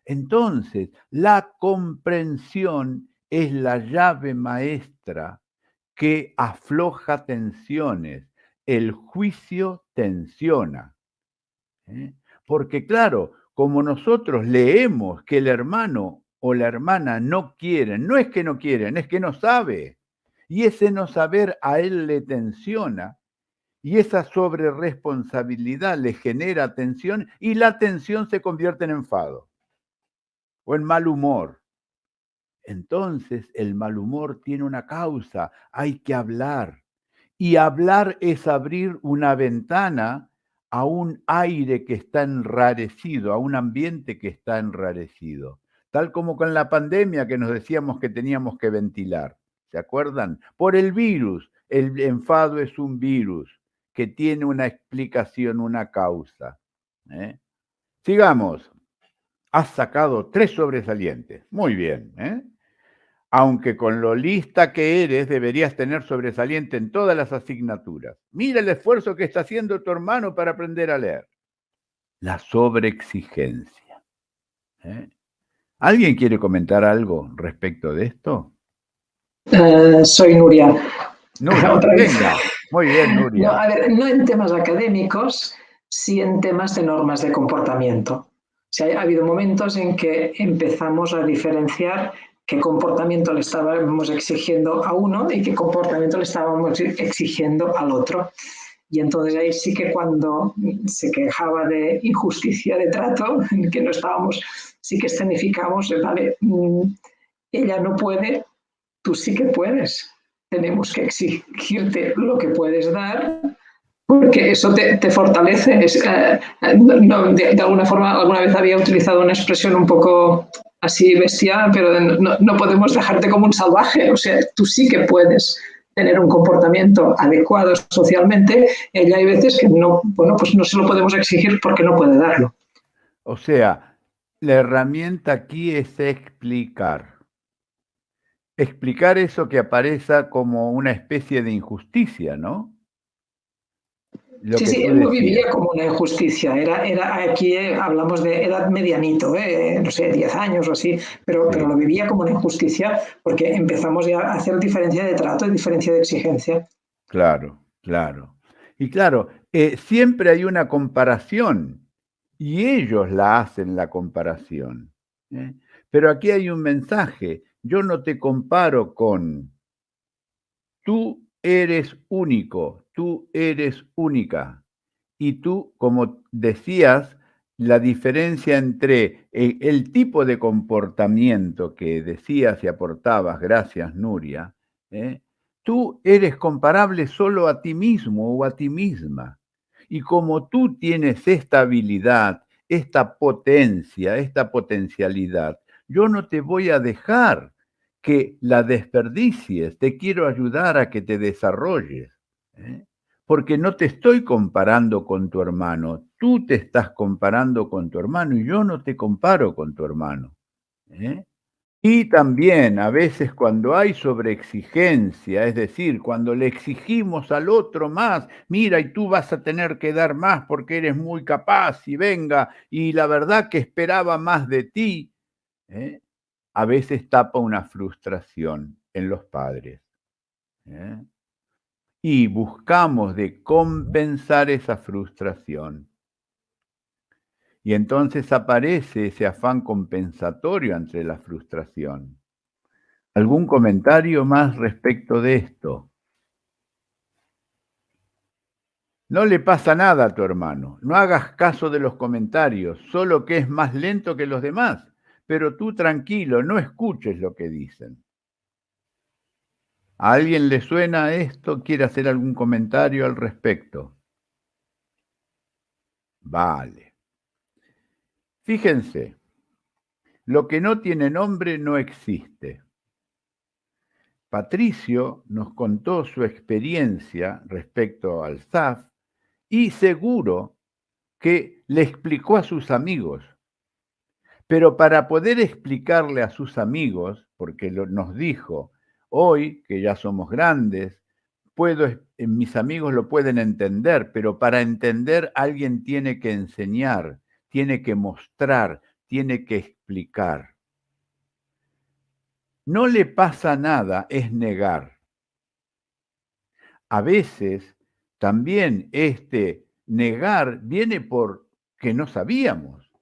Entonces, la comprensión es la llave maestra que afloja tensiones. El juicio tensiona. Porque claro, como nosotros leemos que el hermano o la hermana no quieren, no es que no quieren, es que no sabe. Y ese no saber a él le tensiona y esa sobreresponsabilidad le genera tensión y la tensión se convierte en enfado o en mal humor. Entonces el mal humor tiene una causa, hay que hablar. Y hablar es abrir una ventana a un aire que está enrarecido, a un ambiente que está enrarecido. Tal como con la pandemia que nos decíamos que teníamos que ventilar. ¿Se acuerdan? Por el virus. El enfado es un virus que tiene una explicación, una causa. ¿Eh? Sigamos. Has sacado 3 sobresalientes. Muy bien. Aunque con lo lista que eres, deberías tener sobresaliente en todas las asignaturas. Mira el esfuerzo que está haciendo tu hermano para aprender a leer. La sobreexigencia. ¿Alguien quiere comentar algo respecto de esto? Soy Nuria. Nuria, Otra vez. venga. Muy bien, Nuria. No, a ver, no en temas académicos, sí en temas de normas de comportamiento. O sea, ha habido momentos en que empezamos a diferenciar qué comportamiento le estábamos exigiendo a uno y qué comportamiento le estábamos exigiendo al otro. Y entonces ahí sí que cuando se quejaba de injusticia de trato, en que no estábamos, sí que escenificamos, vale, ella no puede, tú sí que puedes. Tenemos que exigirte lo que puedes dar, porque eso te fortalece. De alguna forma, alguna vez había utilizado una expresión un poco así bestia, pero no podemos dejarte como un salvaje. O sea, tú sí que puedes tener un comportamiento adecuado socialmente. Ella hay veces que no, bueno, pues no se lo podemos exigir porque no puede darlo. O sea, la herramienta aquí es explicar. Explicar eso que aparece como una especie de injusticia, ¿no? Lo Sí, que él lo tú vivía decías. como una injusticia. Aquí hablamos de edad medianito, no sé, 10 años o así, pero Sí. lo vivía como una injusticia porque empezamos ya a hacer diferencia de trato y diferencia de exigencia. Claro, claro. Y claro, siempre hay una comparación y ellos la hacen la comparación. Pero aquí hay un mensaje. Yo no te comparo con tú eres único, tú eres única. Y tú, como decías, la diferencia entre el tipo de comportamiento que decías y aportabas, gracias Nuria, tú eres comparable solo a ti mismo o a ti misma. Y como tú tienes esta habilidad, esta potencia, esta potencialidad, yo no te voy a dejar que la desperdicies, te quiero ayudar a que te desarrolles. Porque no te estoy comparando con tu hermano, tú te estás comparando con tu hermano y yo no te comparo con tu hermano. Y también a veces cuando hay sobreexigencia, es decir, cuando le exigimos al otro más, mira, y tú vas a tener que dar más porque eres muy capaz y venga, y la verdad que esperaba más de ti, a veces tapa una frustración en los padres. Y buscamos de compensar esa frustración. Y entonces aparece ese afán compensatorio ante la frustración. ¿Algún comentario más respecto de esto? No le pasa nada a tu hermano, no hagas caso de los comentarios, solo que es más lento que los demás, pero tú tranquilo, no escuches lo que dicen. ¿A alguien le suena esto? ¿Quiere hacer algún comentario al respecto? Vale. Fíjense, lo que no tiene nombre no existe. Patricio nos contó su experiencia respecto al SAF y seguro que le explicó a sus amigos. Pero para poder explicarle a sus amigos, porque nos dijo, hoy que ya somos grandes, mis amigos lo pueden entender, pero para entender alguien tiene que enseñar, tiene que mostrar, tiene que explicar. No le pasa nada es negar. A veces también este negar viene porque no sabíamos.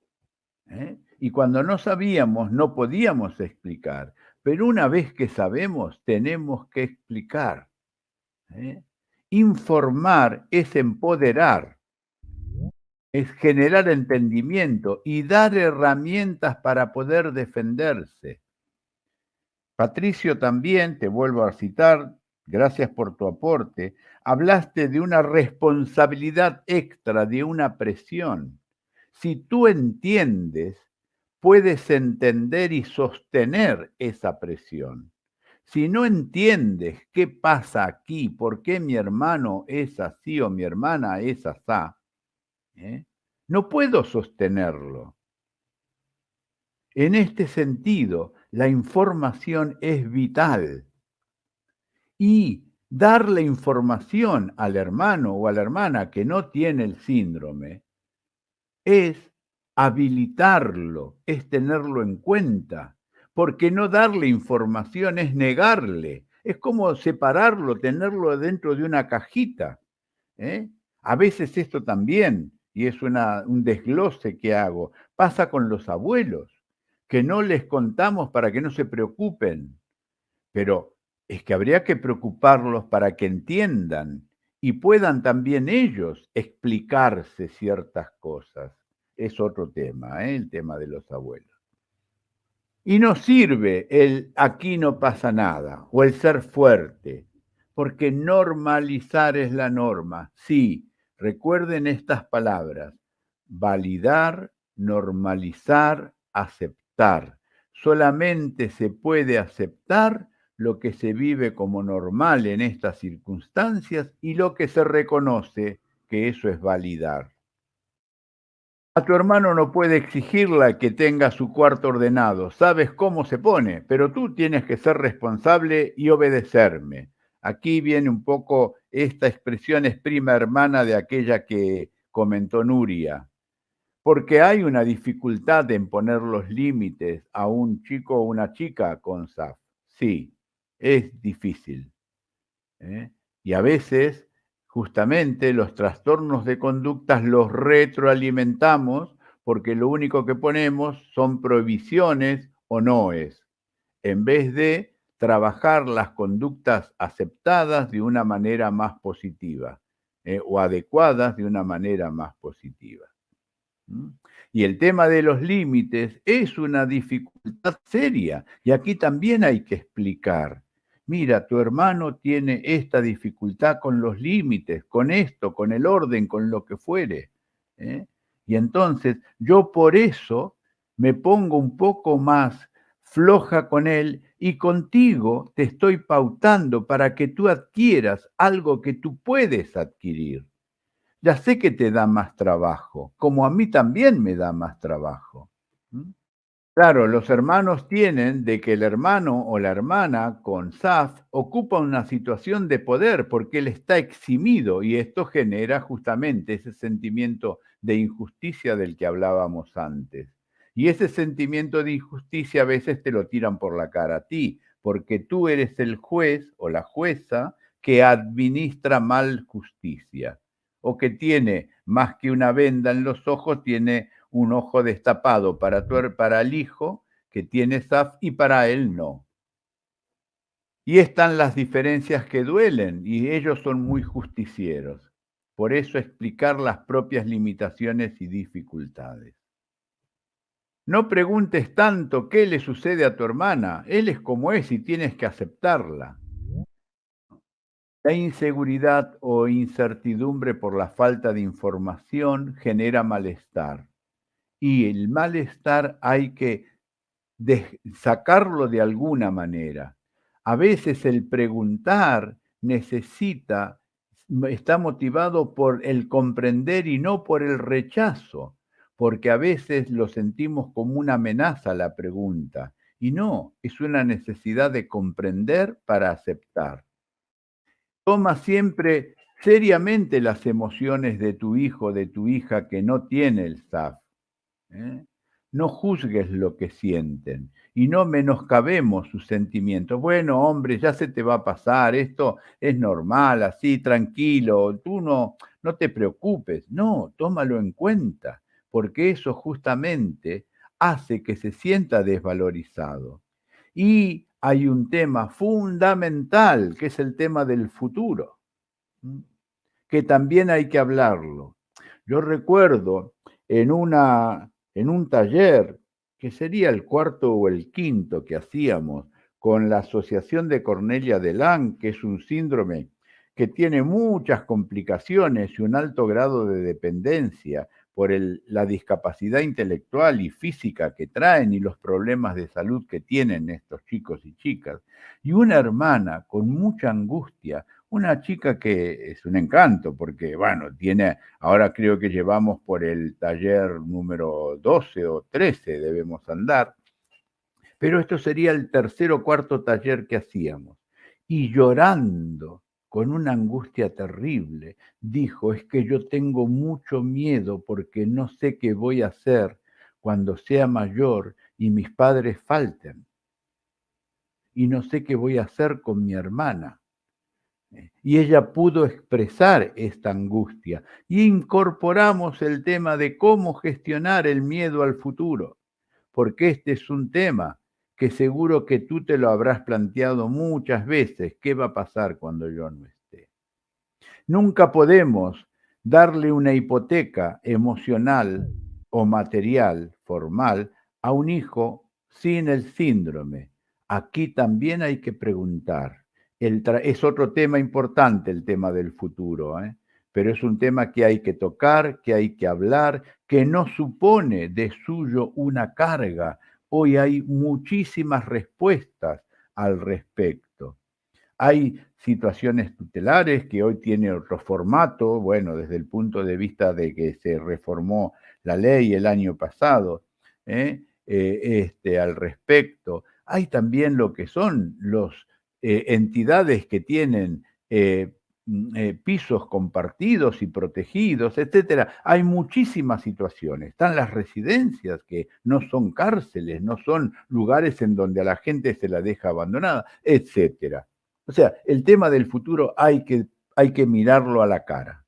Y cuando no sabíamos no podíamos explicar. Pero una vez que sabemos tenemos que explicar. Informar es empoderar, es generar entendimiento y dar herramientas para poder defenderse. Patricio, también, te vuelvo a citar, gracias por tu aporte, hablaste de una responsabilidad extra, de una presión. Si tú entiendes, puedes entender y sostener esa presión. Si no entiendes qué pasa aquí, por qué mi hermano es así o mi hermana es asá, no puedo sostenerlo. En este sentido, la información es vital. Y darle información al hermano o a la hermana que no tiene el síndrome es habilitarlo, es tenerlo en cuenta, porque no darle información es negarle, es como separarlo, tenerlo dentro de una cajita. A veces esto también, y es un desglose que hago, pasa con los abuelos, que no les contamos para que no se preocupen, pero es que habría que preocuparlos para que entiendan y puedan también ellos explicarse ciertas cosas. Es otro tema, el tema de los abuelos. Y no sirve el aquí no pasa nada o el ser fuerte, porque normalizar es la norma. Sí, recuerden estas palabras: validar, normalizar, aceptar. Solamente se puede aceptar lo que se vive como normal en estas circunstancias y lo que se reconoce que eso es validar. A tu hermano no puede exigirle que tenga su cuarto ordenado. Sabes cómo se pone, pero tú tienes que ser responsable y obedecerme. Aquí viene un poco esta expresión, es prima hermana de aquella que comentó Nuria. Porque hay una dificultad en poner los límites a un chico o una chica con SAF. Sí, es difícil. Y a veces, justamente, los trastornos de conductas los retroalimentamos porque lo único que ponemos son prohibiciones o noes, en vez de trabajar las conductas aceptadas de una manera más positiva o adecuadas de una manera más positiva. Y el tema de los límites es una dificultad seria y aquí también hay que explicar. Mira, tu hermano tiene esta dificultad con los límites, con esto, con el orden, con lo que fuere. Y entonces yo por eso me pongo un poco más floja con él y contigo te estoy pautando para que tú adquieras algo que tú puedes adquirir. Ya sé que te da más trabajo, como a mí también me da más trabajo. Claro, los hermanos tienen de que el hermano o la hermana con SAF ocupa una situación de poder porque él está eximido y esto genera justamente ese sentimiento de injusticia del que hablábamos antes. Y ese sentimiento de injusticia a veces te lo tiran por la cara a ti, porque tú eres el juez o la jueza que administra mal justicia o que tiene más que una venda en los ojos, tiene un ojo destapado para el hijo que tiene SAF y para él no. Y están las diferencias que duelen y ellos son muy justicieros. Por eso explicar las propias limitaciones y dificultades. No preguntes tanto qué le sucede a tu hermana. Él es como es y tienes que aceptarla. La inseguridad o incertidumbre por la falta de información genera malestar. Y el malestar hay que sacarlo de alguna manera. A veces el preguntar está motivado por el comprender y no por el rechazo, porque a veces lo sentimos como una amenaza la pregunta. Y no, es una necesidad de comprender para aceptar. Toma siempre seriamente las emociones de tu hijo, de tu hija que no tiene el SAF. No juzgues lo que sienten y no menoscabemos sus sentimientos. Bueno, hombre, ya se te va a pasar, esto es normal, así, tranquilo, tú no te preocupes. No, tómalo en cuenta, porque eso justamente hace que se sienta desvalorizado. Y hay un tema fundamental, que es el tema del futuro, que también hay que hablarlo. Yo recuerdo en un taller, que sería el cuarto o el quinto que hacíamos con la Asociación de Cornelia de Lang, que es un síndrome que tiene muchas complicaciones y un alto grado de dependencia por la discapacidad intelectual y física que traen y los problemas de salud que tienen estos chicos y chicas. Y una hermana con mucha angustia, una chica que es un encanto porque, bueno, ahora creo que llevamos por el taller número 12 o 13, debemos andar, pero esto sería el tercer o cuarto taller que hacíamos. Y llorando, con una angustia terrible, dijo, es que yo tengo mucho miedo porque no sé qué voy a hacer cuando sea mayor y mis padres falten. Y no sé qué voy a hacer con mi hermana. Y ella pudo expresar esta angustia. Y incorporamos el tema de cómo gestionar el miedo al futuro, porque este es un tema que seguro que tú te lo habrás planteado muchas veces. ¿Qué va a pasar cuando yo no esté? Nunca podemos darle una hipoteca emocional o material, formal, a un hijo sin el síndrome. Aquí también hay que preguntar. Es otro tema importante el tema del futuro, pero es un tema que hay que tocar, que hay que hablar, que no supone de suyo una carga. Hoy hay muchísimas respuestas al respecto. Hay situaciones tutelares que hoy tienen otro formato, bueno, desde el punto de vista de que se reformó la ley el año pasado, al respecto. Hay también lo que son las entidades que tienen pisos compartidos y protegidos, etcétera. Hay muchísimas situaciones. Están las residencias, que no son cárceles, no son lugares en donde a la gente se la deja abandonada, etcétera. O sea, el tema del futuro hay que mirarlo a la cara,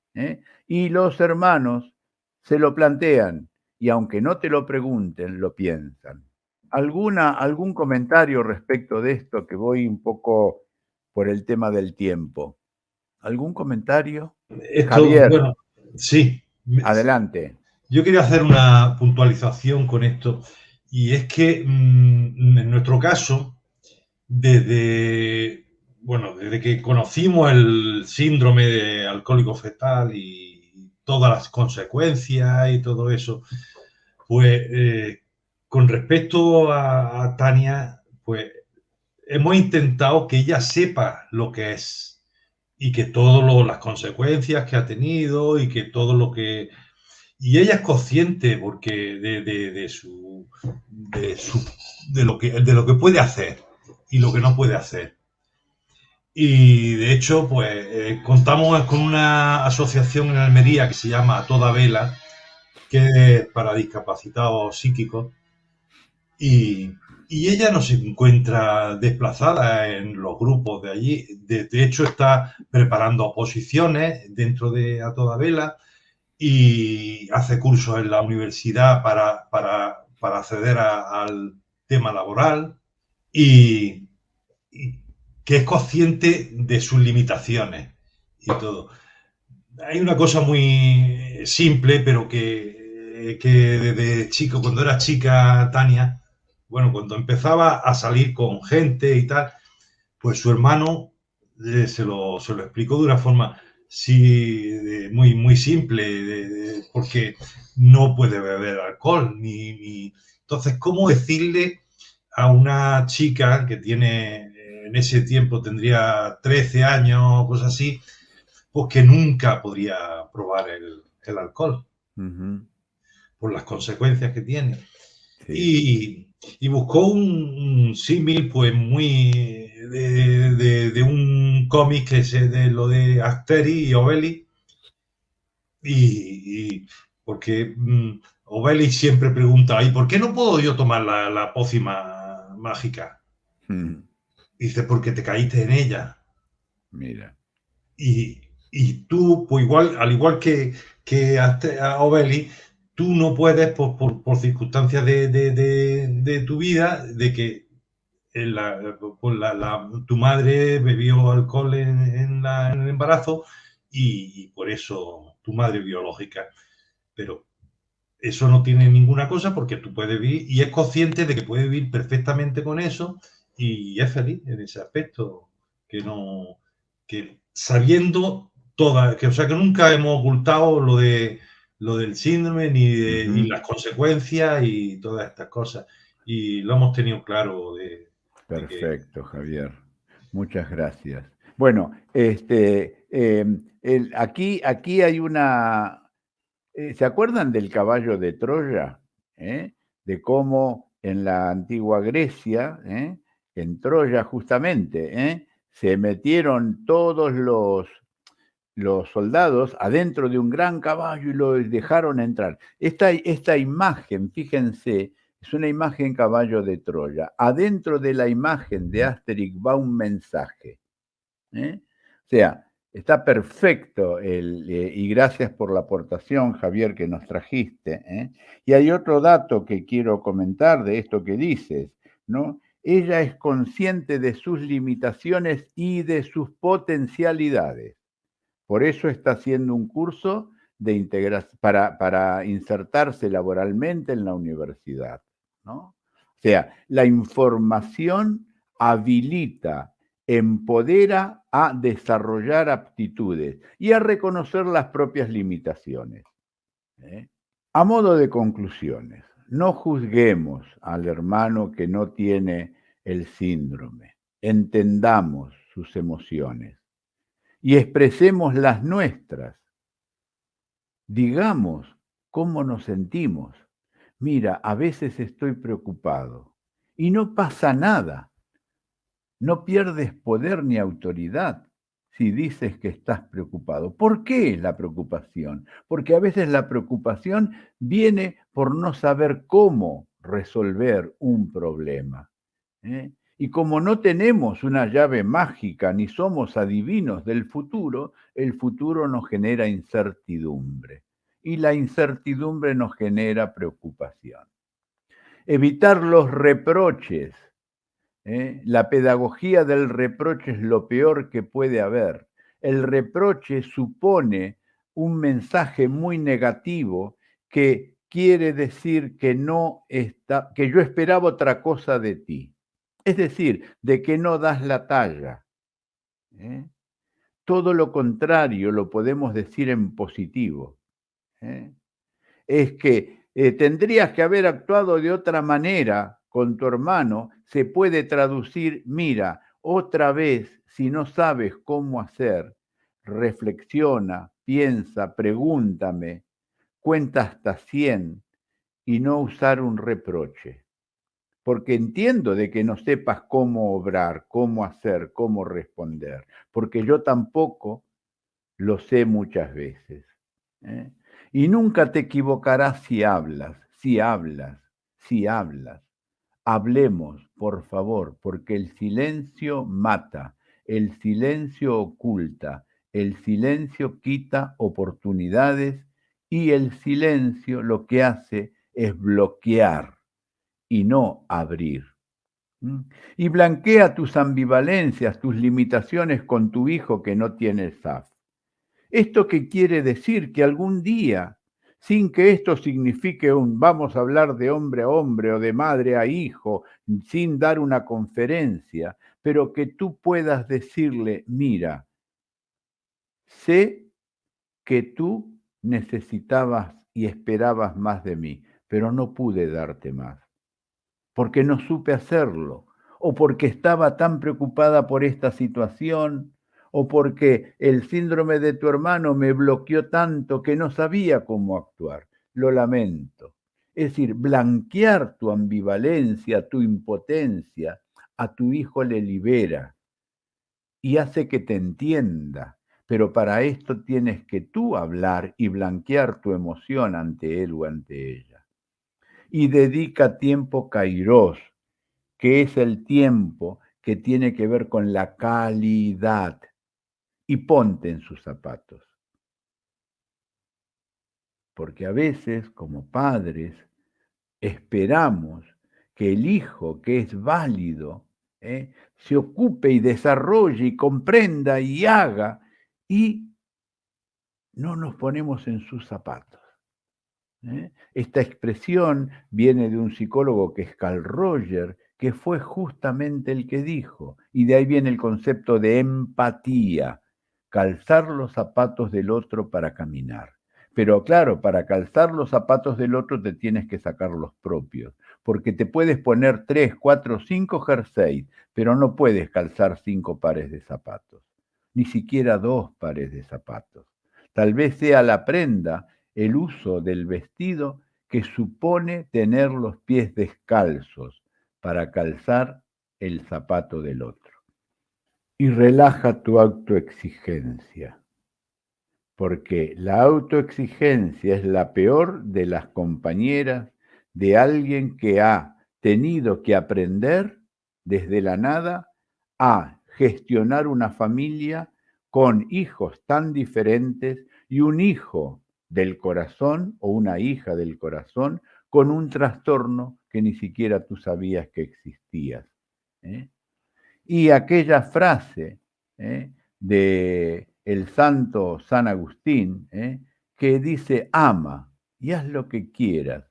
y los hermanos se lo plantean, y aunque no te lo pregunten, lo piensan. ¿Algún comentario respecto de esto, que voy un poco por el tema del tiempo? ¿Algún comentario? Javier, bueno, sí. Adelante. Yo quería hacer una puntualización con esto, y es que en nuestro caso, desde que conocimos el síndrome de alcohólico fetal y todas las consecuencias y todo eso, pues con respecto a Tania, pues hemos intentado que ella sepa lo que es y que todas las consecuencias que ha tenido y que todo lo que... Y ella es consciente porque de lo que puede hacer y lo que no puede hacer. Y de hecho, pues contamos con una asociación en Almería que se llama A Toda Vela, que es para discapacitados psíquicos, y ella no se encuentra desplazada en los grupos de allí. De hecho, está preparando oposiciones dentro de A Toda Vela y hace cursos en la universidad para acceder al tema laboral, y que es consciente de sus limitaciones y todo. Hay una cosa muy simple, pero que desde chico, cuando era chica Tania, bueno, cuando empezaba a salir con gente y tal, pues su hermano se lo explicó de una forma muy, muy simple, porque no puede beber alcohol. Entonces, ¿cómo decirle a una chica que tiene, en ese tiempo tendría 13 años, cosas así, pues que nunca podría probar el alcohol por las consecuencias que tiene? Sí. Y buscó un símil, pues muy de un cómic que es de lo de Asterix y Obelix, y porque Obelix siempre pregunta, ¿y por qué no puedo yo tomar la pócima mágica? Dice, porque te caíste en ella. Mira. Y tú, pues al igual que a Obelix, tú no puedes, por circunstancias de tu vida, de que tu madre bebió alcohol en el embarazo, y por eso tu madre biológica. Pero eso no tiene ninguna cosa, porque tú puedes vivir, y es consciente de que puede vivir perfectamente con eso, y es feliz en ese aspecto, que no, que sabiendo todas, que, o sea, que nunca hemos ocultado lo del síndrome y las consecuencias y todas estas cosas. Y lo hemos tenido claro de que... Perfecto, Javier. Muchas gracias. Bueno, aquí hay una... ¿Se acuerdan del caballo de Troya? De cómo en la antigua Grecia, en Troya justamente, se metieron todos los soldados adentro de un gran caballo y lo dejaron entrar. Esta imagen, fíjense, es una imagen caballo de Troya. Adentro de la imagen de Asterix va un mensaje. O sea, está perfecto y gracias por la aportación, Javier, que nos trajiste. Y hay otro dato que quiero comentar de esto que dices, ¿no? Ella es consciente de sus limitaciones y de sus potencialidades. Por eso está haciendo un curso de integración para insertarse laboralmente en la universidad, ¿no? O sea, la información habilita, empodera a desarrollar aptitudes y a reconocer las propias limitaciones. A modo de conclusiones, no juzguemos al hermano que no tiene el síndrome. Entendamos sus emociones y expresemos las nuestras. Digamos cómo nos sentimos. Mira, a veces estoy preocupado y no pasa nada. No pierdes poder ni autoridad si dices que estás preocupado. ¿Por qué la preocupación? Porque a veces la preocupación viene por no saber cómo resolver un problema. Y como no tenemos una llave mágica ni somos adivinos del futuro, el futuro nos genera incertidumbre. Y la incertidumbre nos genera preocupación. Evitar los reproches. La pedagogía del reproche es lo peor que puede haber. El reproche supone un mensaje muy negativo que quiere decir que que yo esperaba otra cosa de ti. Es decir, de que no das la talla. Todo lo contrario lo podemos decir en positivo. Es que tendrías que haber actuado de otra manera con tu hermano. Se puede traducir, mira, otra vez, si no sabes cómo hacer, reflexiona, piensa, pregúntame, cuenta hasta 100 y no usar un reproche. Porque entiendo de que no sepas cómo obrar, cómo hacer, cómo responder, porque yo tampoco lo sé muchas veces. Y nunca te equivocarás si hablas. Hablemos, por favor, porque el silencio mata, el silencio oculta, el silencio quita oportunidades y el silencio lo que hace es bloquear y no abrir. Y blanquea tus ambivalencias, tus limitaciones con tu hijo que no tiene SAF. ¿Esto qué quiere decir? Que algún día, sin que esto signifique vamos a hablar de hombre a hombre o de madre a hijo, sin dar una conferencia, pero que tú puedas decirle, mira, sé que tú necesitabas y esperabas más de mí, pero no pude darte más, porque no supe hacerlo, o porque estaba tan preocupada por esta situación, o porque el síndrome de tu hermano me bloqueó tanto que no sabía cómo actuar. Lo lamento. Es decir, blanquear tu ambivalencia, tu impotencia, a tu hijo le libera y hace que te entienda. Pero para esto tienes que tú hablar y blanquear tu emoción ante él o ante ella. Y dedica tiempo kairos, que es el tiempo que tiene que ver con la calidad. Y ponte en sus zapatos. Porque a veces, como padres, esperamos que el hijo, que es válido, se ocupe y desarrolle y comprenda y haga, y no nos ponemos en sus zapatos. Esta expresión viene de un psicólogo que es Carl Rogers, que fue justamente el que dijo, y de ahí viene el concepto de empatía, calzar los zapatos del otro para caminar. Pero claro, para calzar los zapatos del otro te tienes que sacar los propios, porque te puedes poner 3, 4, 5 jerseys, pero no puedes calzar 5 pares de zapatos, ni siquiera 2 pares de zapatos. Tal vez sea la prenda, el uso del vestido que supone tener los pies descalzos para calzar el zapato del otro. Y relaja tu autoexigencia, porque la autoexigencia es la peor de las compañeras de alguien que ha tenido que aprender desde la nada a gestionar una familia con hijos tan diferentes y un hijo del corazón o una hija del corazón con un trastorno que ni siquiera tú sabías que existía. Y aquella frase de el santo San Agustín, que dice ama y haz lo que quieras,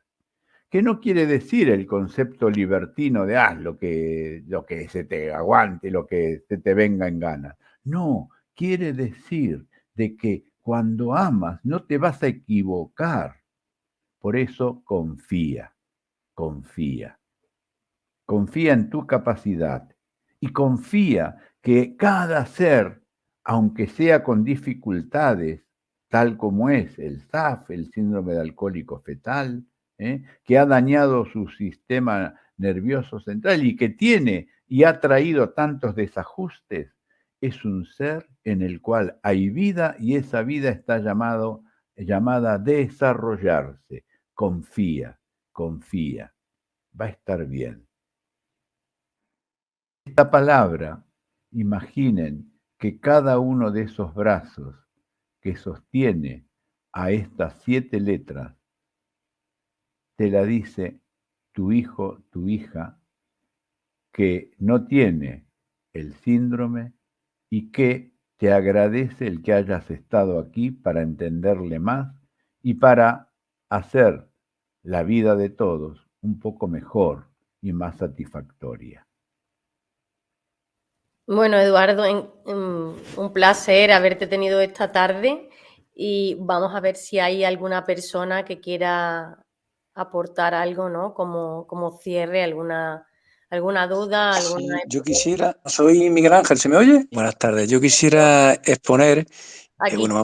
que no quiere decir el concepto libertino de haz lo que se te aguante, lo que se te venga en gana. No, quiere decir de que cuando amas no te vas a equivocar. Por eso confía, confía. Confía en tu capacidad y confía que cada ser, aunque sea con dificultades, tal como es el SAF, el síndrome de alcohólico fetal, que ha dañado su sistema nervioso central y que tiene y ha traído tantos desajustes, es un ser en el cual hay vida y esa vida está llamada a desarrollarse. Confía, confía, va a estar bien. Esta palabra, imaginen que cada uno de esos brazos que sostiene a estas 7 letras, te la dice tu hijo, tu hija, que no tiene el síndrome y que te agradece el que hayas estado aquí para entenderle más y para hacer la vida de todos un poco mejor y más satisfactoria. Bueno, Eduardo, un placer haberte tenido esta tarde y vamos a ver si hay alguna persona que quiera aportar algo, ¿no? Como cierre, alguna duda, alguna... Sí, yo quisiera, soy Miguel Ángel, ¿se me oye? Buenas tardes, yo quisiera exponer, Aquí. bueno,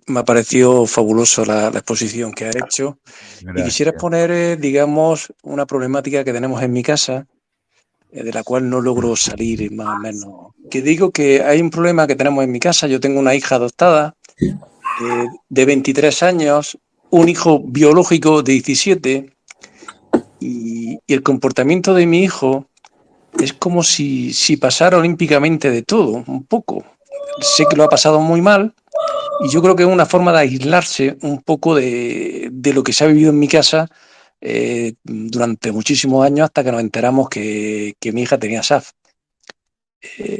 me ha parecido fabuloso la exposición que ha hecho. Gracias. Y quisiera exponer, digamos, una problemática que tenemos en mi casa, de la cual no logro salir más o menos. Que digo que hay un problema que tenemos en mi casa, yo tengo una hija adoptada de 23 años, un hijo biológico de 17 y el comportamiento de mi hijo es como si pasara olímpicamente de todo, un poco. Sé que lo ha pasado muy mal y yo creo que es una forma de aislarse un poco de lo que se ha vivido en mi casa durante muchísimos años hasta que nos enteramos que mi hija tenía SAF.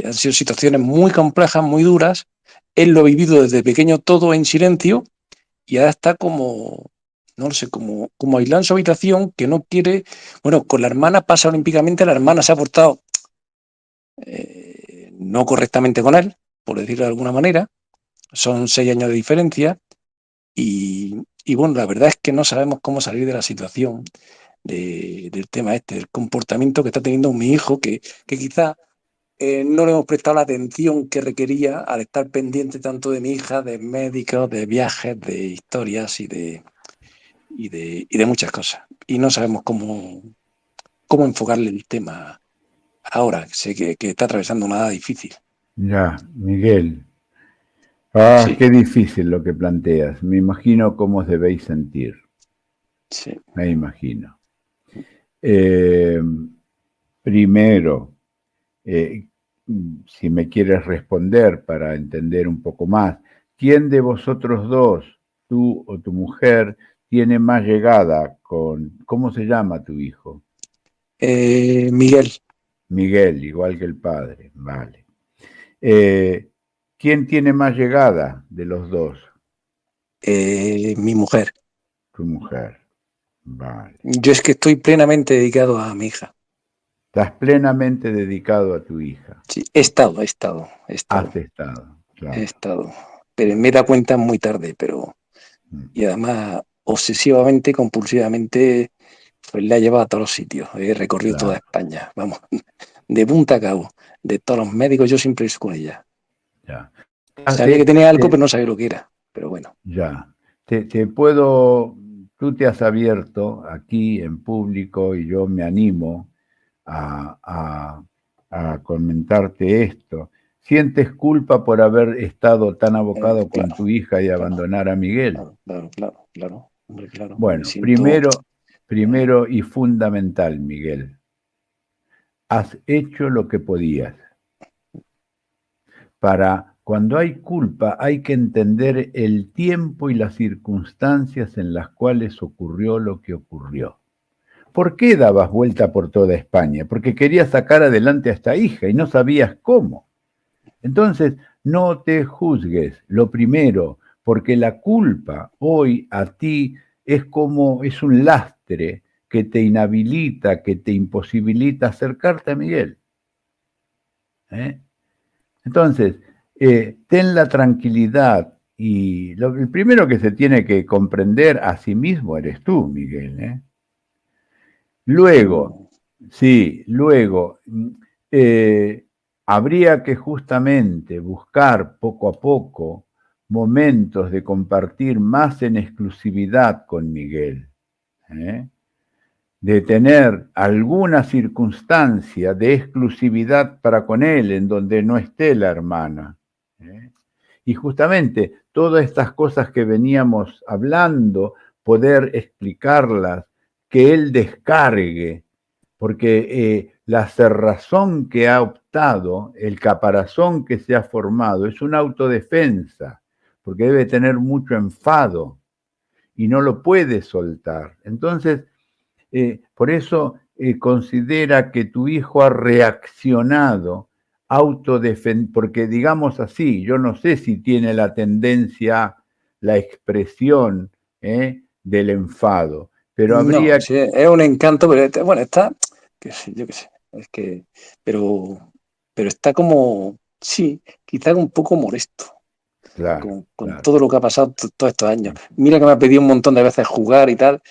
Han sido situaciones muy complejas, muy duras. Él lo ha vivido desde pequeño todo en silencio y ahora está como, no lo sé, como aislado en su habitación, que no quiere... Bueno, con la hermana pasa olímpicamente, la hermana se ha portado no correctamente con él, por decirlo de alguna manera. Son 6 años de diferencia y bueno, la verdad es que no sabemos cómo salir de la situación del tema del comportamiento que está teniendo mi hijo, que quizá no le hemos prestado la atención que requería al estar pendiente tanto de mi hija, de médicos, de viajes, de historias y de muchas cosas. Y no sabemos cómo enfocarle el tema ahora, sé que está atravesando una edad difícil. Ya, Miguel. Sí. Qué difícil lo que planteas. Me imagino cómo os debéis sentir. Sí. Me imagino. Primero, si me quieres responder para entender un poco más, ¿quién de vosotros dos, tú o tu mujer, tiene más llegada con... ¿Cómo se llama tu hijo? Miguel. Miguel, igual que el padre, vale. ¿Quién tiene más llegada de los dos? Mi mujer. Tu mujer, vale. Yo es que estoy plenamente dedicado a mi hija. Estás plenamente dedicado a tu hija. Sí, he estado. Has estado, claro. He estado. Pero me he dado cuenta muy tarde, y además obsesivamente, compulsivamente, pues la he llevado a todos los sitios. He recorrido toda España, vamos, de punta a cabo, de todos los médicos, yo siempre he ido con ella. Ya. Sabía que tenía algo, pero no sabía lo que era. Pero bueno. Ya. Tú te has abierto aquí en público y yo me animo a comentarte esto. ¿Sientes culpa por haber estado tan abocado con tu hija y abandonar a Miguel? Claro. Hombre, claro. Bueno, siento... primero y fundamental, Miguel, has hecho lo que podías. Cuando hay culpa, hay que entender el tiempo y las circunstancias en las cuales ocurrió lo que ocurrió. ¿Por qué dabas vuelta por toda España? Porque querías sacar adelante a esta hija y no sabías cómo. Entonces, no te juzgues, lo primero, porque la culpa hoy a ti es un lastre que te inhabilita, que te imposibilita acercarte a Miguel. Entonces, ten la tranquilidad y el primero que se tiene que comprender a sí mismo eres tú, Miguel. Luego, habría que justamente buscar poco a poco momentos de compartir más en exclusividad con Miguel, de tener alguna circunstancia de exclusividad para con él en donde no esté la hermana. Y justamente todas estas cosas que veníamos hablando, poder explicarlas, que él descargue, porque la cerrazón que ha optado, el caparazón que se ha formado, es una autodefensa, porque debe tener mucho enfado y no lo puede soltar. Entonces, por eso considera que tu hijo ha reaccionado porque digamos así, yo no sé si tiene la tendencia, la expresión del enfado, pero habría... No, sí, es un encanto, pero bueno, está, yo qué sé, es que, pero está como, sí, quizá un poco molesto. Claro, con todo lo que ha pasado todos estos años. Mira que me ha pedido un montón de veces jugar y tal,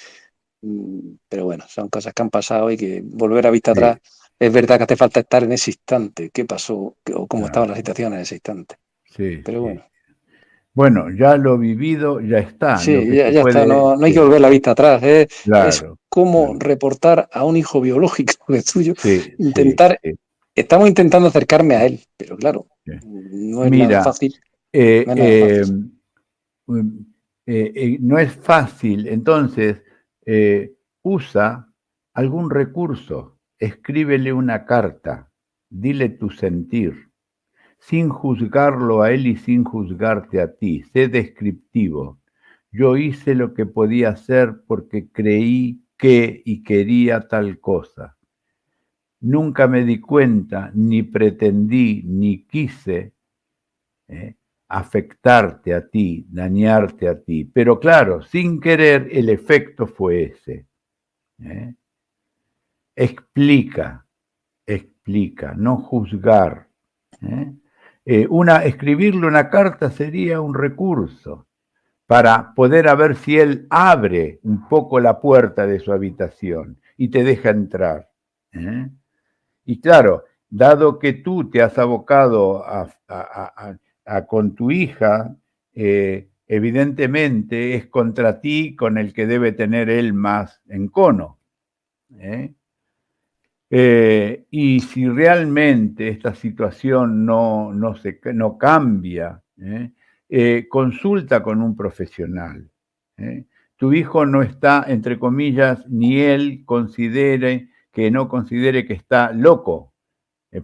pero bueno, son cosas que han pasado y que volver a vista atrás, es verdad que hace falta estar en ese instante, qué pasó, o cómo estaba la situación en ese instante. Sí, pero bueno. Bueno, ya lo vivido ya está. Sí, ya está, no hay que volver la vista atrás. Es como reportar a un hijo biológico de tuyo, estamos intentando acercarme a él, pero claro, no es nada fácil. No es fácil, entonces usa algún recurso, escríbele una carta, dile tu sentir, sin juzgarlo a él y sin juzgarte a ti, sé descriptivo. Yo hice lo que podía hacer porque creí que y quería tal cosa. Nunca me di cuenta, ni pretendí, ni quise afectarte a ti, dañarte a ti. Pero claro, sin querer, el efecto fue ese. Explica, no juzgar. Escribirle una carta sería un recurso para poder ver si él abre un poco la puerta de su habitación y te deja entrar. Y claro, dado que tú te has abocado con tu hija, evidentemente es contra ti con el que debe tener él más encono. Y si realmente esta situación no cambia, consulta con un profesional. Tu hijo no está, entre comillas, ni él no considere que está loco,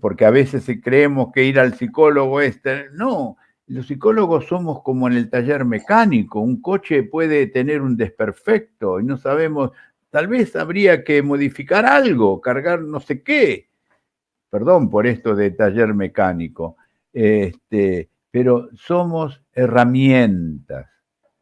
porque a veces creemos que ir al psicólogo es... No, los psicólogos somos como en el taller mecánico, un coche puede tener un desperfecto y no sabemos, tal vez habría que modificar algo, cargar no sé qué, perdón por esto de taller mecánico, pero somos herramientas.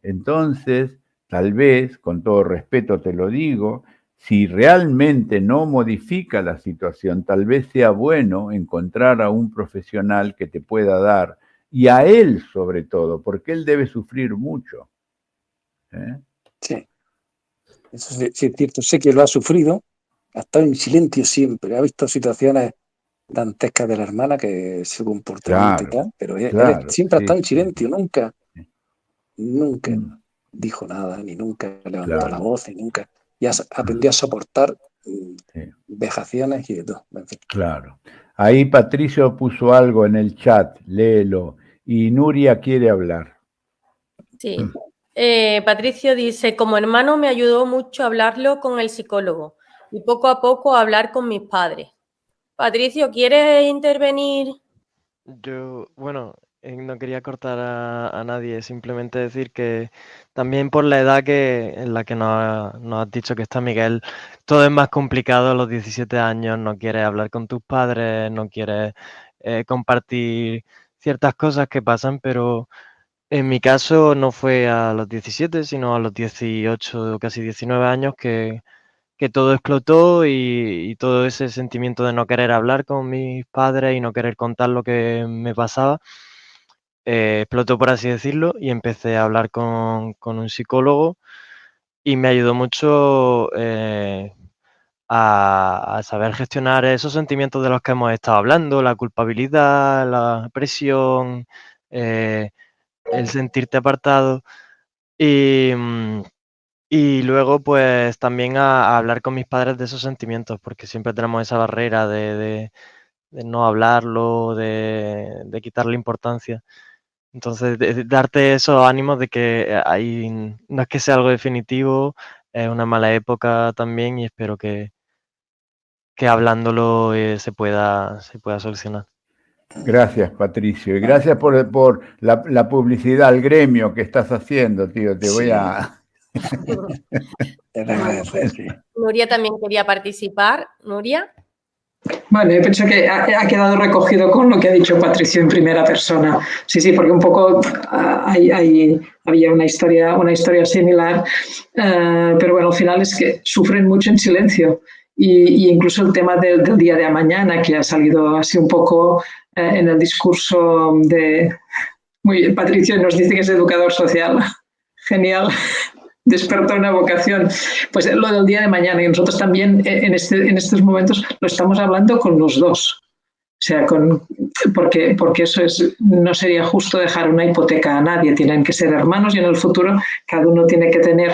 Entonces, tal vez, con todo respeto te lo digo, si realmente no modifica la situación, tal vez sea bueno encontrar a un profesional que te pueda dar, y a él sobre todo, porque él debe sufrir mucho. Sí, eso sí, sí es cierto. Sé que lo ha sufrido, ha estado en silencio siempre, ha visto situaciones dantescas de la hermana, que su comportamiento y Claro, tal, pero él claro, siempre ha sí, estado en sí, silencio, nunca mm, dijo nada, ni nunca levantó la claro, voz, ni nunca. Ya aprendió a soportar sí, vejaciones y de todo. En fin. claro. Ahí Patricio puso algo en el chat, léelo, y Nuria quiere hablar. Sí. Patricio dice, como hermano me ayudó mucho a hablarlo con el psicólogo y poco a poco a hablar con mis padres. Patricio, ¿quieres intervenir? Yo, bueno, no quería cortar a nadie, simplemente decir que también por la edad en la que nos has dicho que está Miguel, todo es más complicado a los 17 años, no quieres hablar con tus padres, no quieres compartir ciertas cosas que pasan, pero en mi caso no fue a los 17, sino a los 18, casi 19 años que todo explotó y todo ese sentimiento de no querer hablar con mis padres y no querer contar lo que me pasaba, explotó por así decirlo y empecé a hablar con un psicólogo y me ayudó mucho a saber gestionar esos sentimientos de los que hemos estado hablando, la culpabilidad, la presión, eh, el sentirte apartado y... y luego, pues también a hablar con mis padres de esos sentimientos, porque siempre tenemos esa barrera de no hablarlo, de quitarle importancia. Entonces, de darte esos ánimos de que no es que sea algo definitivo, es una mala época también y espero que hablándolo se pueda solucionar. Gracias, Patricio, y gracias por la publicidad al gremio que estás haciendo, tío. Te voy Sí, a... es de Bueno, agradecer, pues sí. Nuria también quería participar. Nuria. Bueno, yo pienso que ha quedado recogido con lo que ha dicho Patricio en primera persona. Sí, sí, porque un poco había una historia similar, pero bueno, al final es que sufren mucho en silencio. Y incluso el tema del día de mañana, que ha salido así un poco en el discurso de... Patricio nos dice que es educador social. Genial. Despertó una vocación. Pues lo del día de mañana, y nosotros también en estos momentos lo estamos hablando con los dos. O sea, porque eso no sería justo dejar una hipoteca a nadie, tienen que ser hermanos y en el futuro cada uno tiene que tener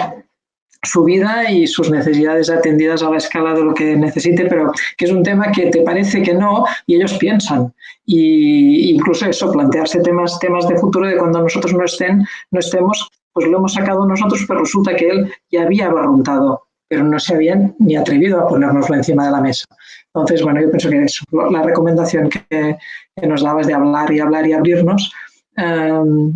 su vida y sus necesidades atendidas a la escala de lo que necesite, pero que es un tema que te parece que no y ellos piensan. Y incluso eso, plantearse temas de futuro de cuando nosotros no estemos, pues lo hemos sacado nosotros, pero resulta que él ya había barruntado, pero no se habían ni atrevido a ponérnoslo encima de la mesa. Entonces, bueno, yo pienso que eso, la recomendación que nos dabas de hablar y abrirnos,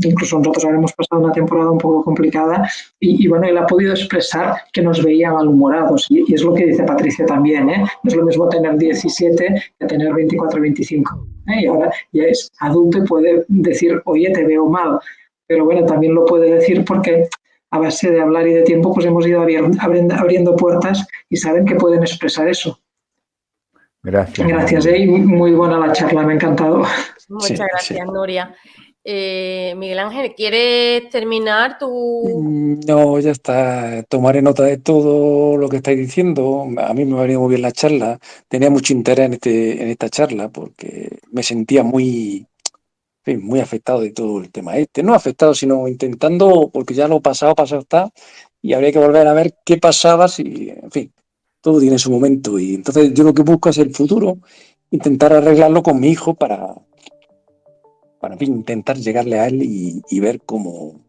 incluso nosotros habremos pasado una temporada un poco complicada y bueno, él ha podido expresar que nos veía malhumorados y es lo que dice Patricia también, ¿eh? No es lo mismo tener 17 que tener 24 o 25, ¿eh? Y ahora ya es adulto y puede decir, oye, te veo mal, pero bueno, también lo puede decir porque a base de hablar y de tiempo pues hemos ido abriendo puertas y saben que pueden expresar eso. Gracias. Gracias, y muy buena la charla, me ha encantado. Muchas Sí, gracias, sí. Nuria. Miguel Ángel, ¿quieres terminar tu...? No, ya está. Tomaré nota de todo lo que estáis diciendo. A mí me ha venido muy bien la charla. Tenía mucho interés en esta charla porque me sentía en fin, muy afectado de todo el tema este. No afectado, sino intentando, porque ya lo pasado está, y habría que volver a ver qué pasaba si, en fin, todo tiene su momento. Y entonces yo lo que busco es el futuro, intentar arreglarlo con mi hijo para en fin, intentar llegarle a él y ver cómo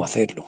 hacerlo.